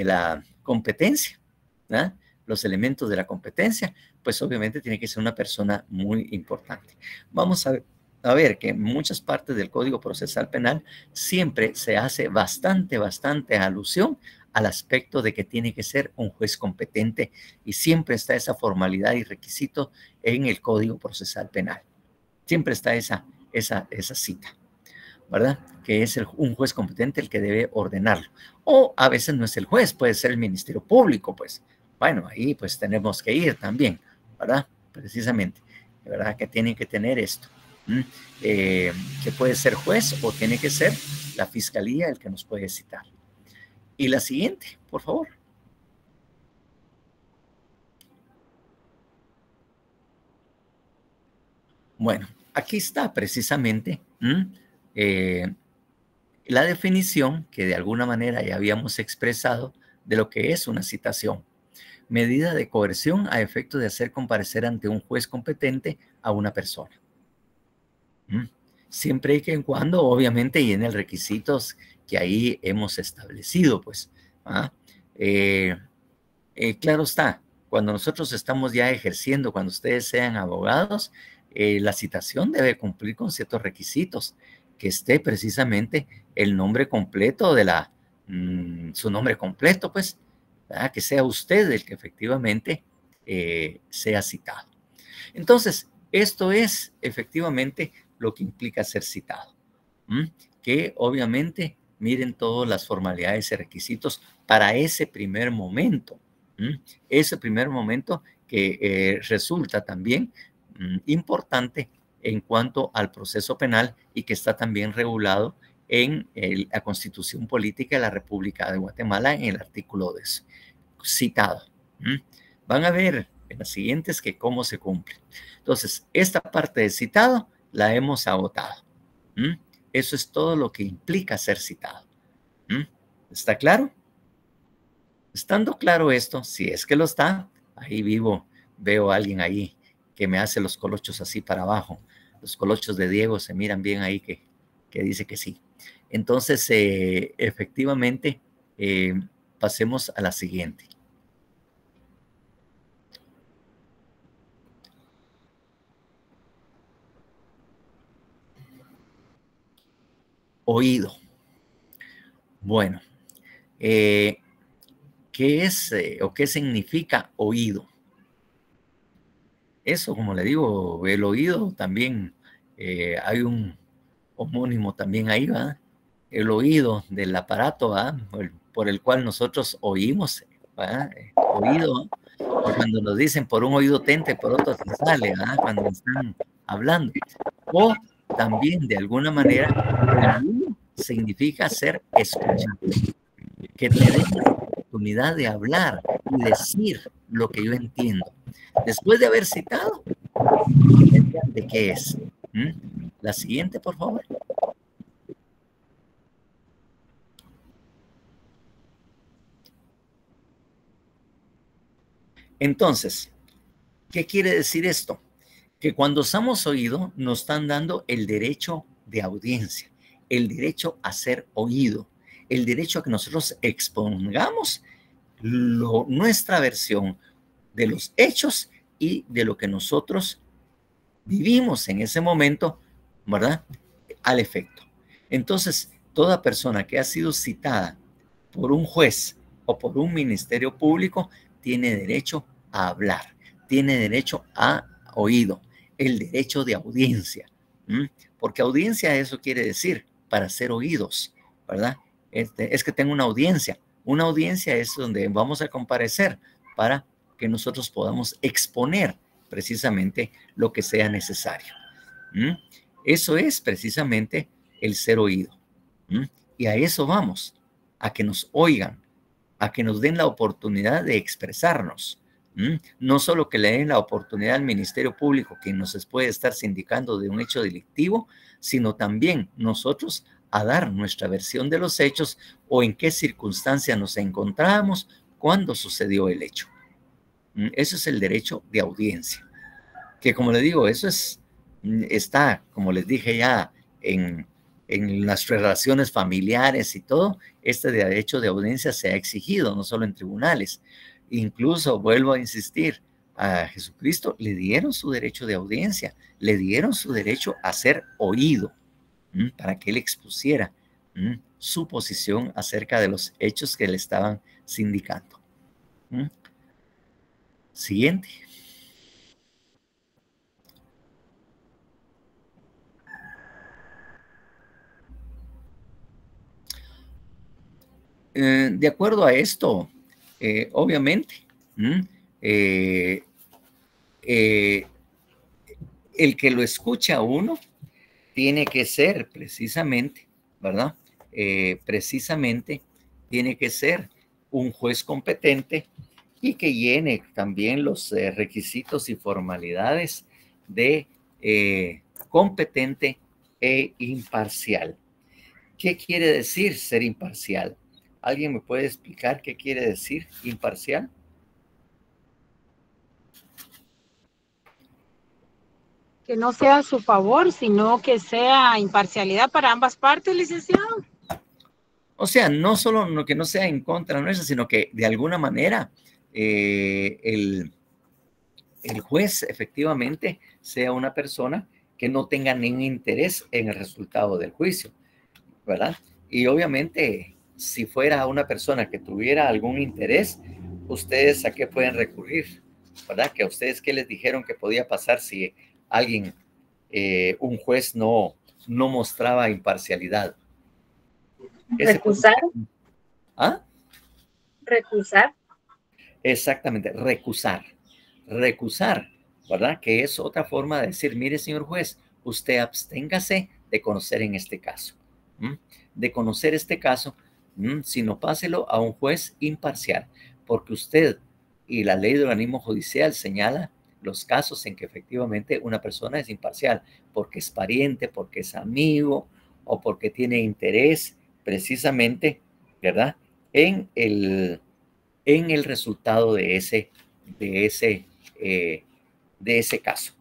la competencia, ¿verdad? Los elementos de la competencia, pues obviamente tiene que ser una persona muy importante. Vamos a ver que en muchas partes del Código Procesal Penal siempre se hace bastante alusión al aspecto de que tiene que ser un juez competente y siempre está esa formalidad y requisito en el Código Procesal Penal. Siempre está esa cita, ¿verdad? Que es un juez competente el que debe ordenarlo. O a veces no es el juez, puede ser el Ministerio Público, pues. Bueno, ahí pues tenemos que ir también, ¿verdad? Precisamente, ¿verdad? Que tienen que tener esto. Que puede ser juez o tiene que ser la fiscalía el que nos puede citar. Y la siguiente, por favor. Bueno, aquí está precisamente la definición que de alguna manera ya habíamos expresado de lo que es una citación. Medida de coerción a efecto de hacer comparecer ante un juez competente a una persona. Siempre y que en cuando, obviamente, llene requisitos que ahí hemos establecido, pues. Claro está, cuando nosotros estamos ya ejerciendo, cuando ustedes sean abogados, la citación debe cumplir con ciertos requisitos, que esté precisamente el nombre completo de su nombre completo, pues, ¿verdad? Que sea usted el que efectivamente sea citado. Entonces, esto es efectivamente lo que implica ser citado. Que obviamente miren todas las formalidades y requisitos para ese primer momento. Ese primer momento que resulta también importante en cuanto al proceso penal y que está también regulado en la Constitución Política de la República de Guatemala en el artículo 10. Citado. Van a ver en las siguientes que cómo se cumple. Entonces, esta parte de citado la hemos agotado. Eso es todo lo que implica ser citado. ¿Está claro? Estando claro esto, si es que lo está, ahí veo a alguien ahí que me hace los colochos así para abajo. Los colochos de Diego se miran bien ahí que dice que sí. Entonces, efectivamente, pasemos a la siguiente. Oído. Bueno, ¿qué es o qué significa oído? Eso, como le digo, el oído también, hay un homónimo también ahí, ¿verdad? El oído del aparato, ¿verdad? Por el cual nosotros oímos, ¿verdad? Oído, cuando nos dicen por un oído te entra, por otro se sale, ¿verdad? Cuando están hablando. O también, de alguna manera, el oído significa ser escuchado. Que te den la oportunidad de hablar y decir lo que yo entiendo. Después de haber citado, ¿de qué es? La siguiente, por favor. Entonces, ¿qué quiere decir esto? Que cuando somos oído, nos están dando el derecho de audiencia, el derecho a ser oído, el derecho a que nosotros expongamos nuestra versión de los hechos y de lo que nosotros vivimos en ese momento, ¿verdad? Al efecto. Entonces, toda persona que ha sido citada por un juez o por un ministerio público tiene derecho a hablar, tiene derecho a oído, el derecho de audiencia, porque audiencia eso quiere decir para ser oídos, ¿verdad? Es que tengo una audiencia. Una audiencia es donde vamos a comparecer para que nosotros podamos exponer precisamente lo que sea necesario. Eso es precisamente el ser oído. Y a eso vamos, a que nos oigan, a que nos den la oportunidad de expresarnos. No solo que le den la oportunidad al Ministerio Público, que nos puede estar sindicando de un hecho delictivo, sino también nosotros a dar nuestra versión de los hechos o en qué circunstancia nos encontrábamos cuando sucedió el hecho. Eso es el derecho de audiencia. Que como les digo, eso está, como les dije ya, en las relaciones familiares y todo, este derecho de audiencia se ha exigido, no solo en tribunales. Incluso, vuelvo a insistir, a Jesucristo le dieron su derecho de audiencia, le dieron su derecho a ser oído, para que él expusiera su posición acerca de los hechos que le estaban sindicando. Siguiente. De acuerdo a esto, obviamente, el que lo escucha a uno tiene que ser precisamente, ¿verdad? Precisamente tiene que ser un juez competente y que llene también los requisitos y formalidades de competente e imparcial. ¿Qué quiere decir ser imparcial? ¿Alguien me puede explicar qué quiere decir imparcial? Que no sea a su favor, sino que sea imparcialidad para ambas partes, licenciado. O sea, no solo que no sea en contra nuestra, sino que de alguna manera el juez efectivamente sea una persona que no tenga ningún interés en el resultado del juicio, ¿verdad? Y obviamente, si fuera una persona que tuviera algún interés, ¿ustedes a qué pueden recurrir? ¿Verdad? Que a ustedes, ¿qué les dijeron que podía pasar si alguien, un juez no mostraba imparcialidad? Recusar. ¿Ah? Recusar. Exactamente, recusar, ¿verdad? Que es otra forma de decir, mire, señor juez, usted absténgase de conocer en este caso, de conocer este caso, sino páselo a un juez imparcial, porque usted y la ley de organismo judicial señala los casos en que efectivamente una persona es imparcial, porque es pariente, porque es amigo o porque tiene interés precisamente, ¿verdad? En el resultado de ese caso,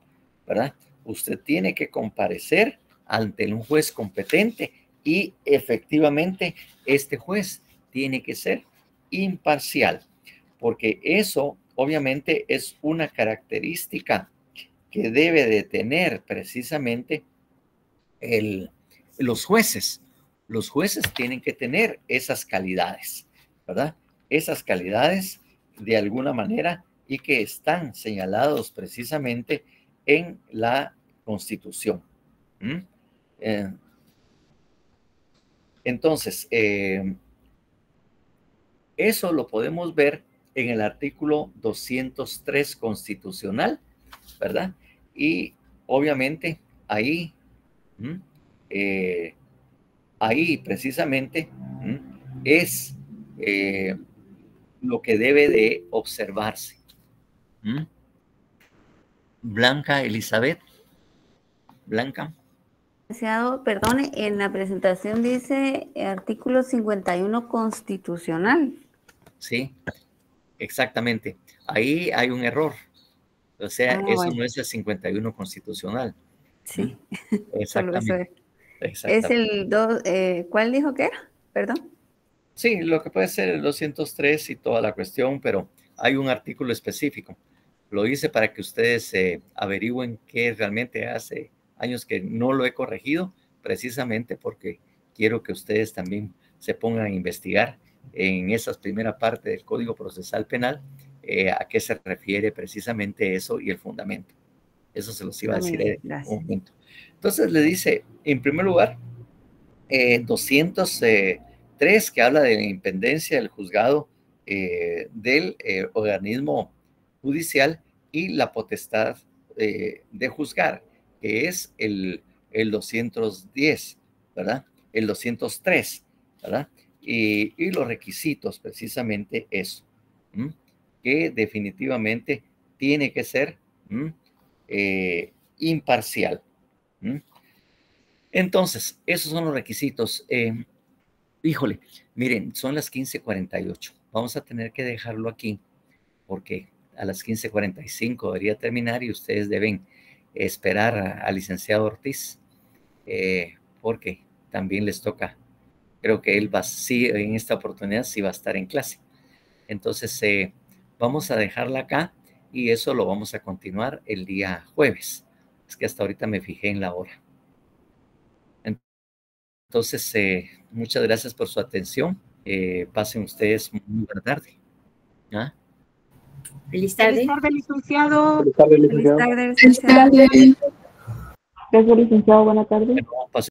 ¿verdad? Usted tiene que comparecer ante un juez competente y efectivamente este juez tiene que ser imparcial, porque eso obviamente es una característica que debe de tener precisamente los jueces. Los jueces tienen que tener esas calidades, ¿verdad? Esas calidades de alguna manera y que están señalados precisamente en la Constitución. Entonces, eso lo podemos ver en el artículo 203 constitucional, ¿verdad? Y obviamente ahí, ahí precisamente es lo que debe de observarse. Blanca Elizabeth. Blanca. Perdone, en la presentación dice artículo 51 constitucional. Sí, exactamente. Ahí hay un error. O sea, eso bueno. No es el 51 constitucional. Sí, exactamente. Es el 2, ¿cuál dijo que era? Perdón. Sí, lo que puede ser el 203 y toda la cuestión, pero hay un artículo específico. Lo hice para que ustedes averigüen qué realmente hace años que no lo he corregido, precisamente porque quiero que ustedes también se pongan a investigar en esa primera parte del Código Procesal Penal a qué se refiere precisamente eso y el fundamento. Eso se los iba a decir en un momento. Entonces le dice, en primer lugar, 203, que habla de la independencia del juzgado del organismo judicial y la potestad de juzgar, que es el 210, ¿verdad? El 203, ¿verdad? Y los requisitos, precisamente eso, que definitivamente tiene que ser imparcial. Entonces, esos son los requisitos. Híjole, miren, son las 15:48. Vamos a tener que dejarlo aquí porque a las 15:45 debería terminar y ustedes deben esperar al licenciado Ortiz porque también les toca. Creo que él sí, en esta oportunidad sí va a estar en clase. Entonces, vamos a dejarla acá y eso lo vamos a continuar el día jueves. Es que hasta ahorita me fijé en la hora. Entonces, muchas gracias por su atención. Pasen ustedes muy buena tarde. ¿Ah? Feliz tarde. Feliz tarde, licenciado. Feliz tarde, licenciado. Feliz tarde, licenciado. Gracias, licenciado. Buena tarde. Bueno,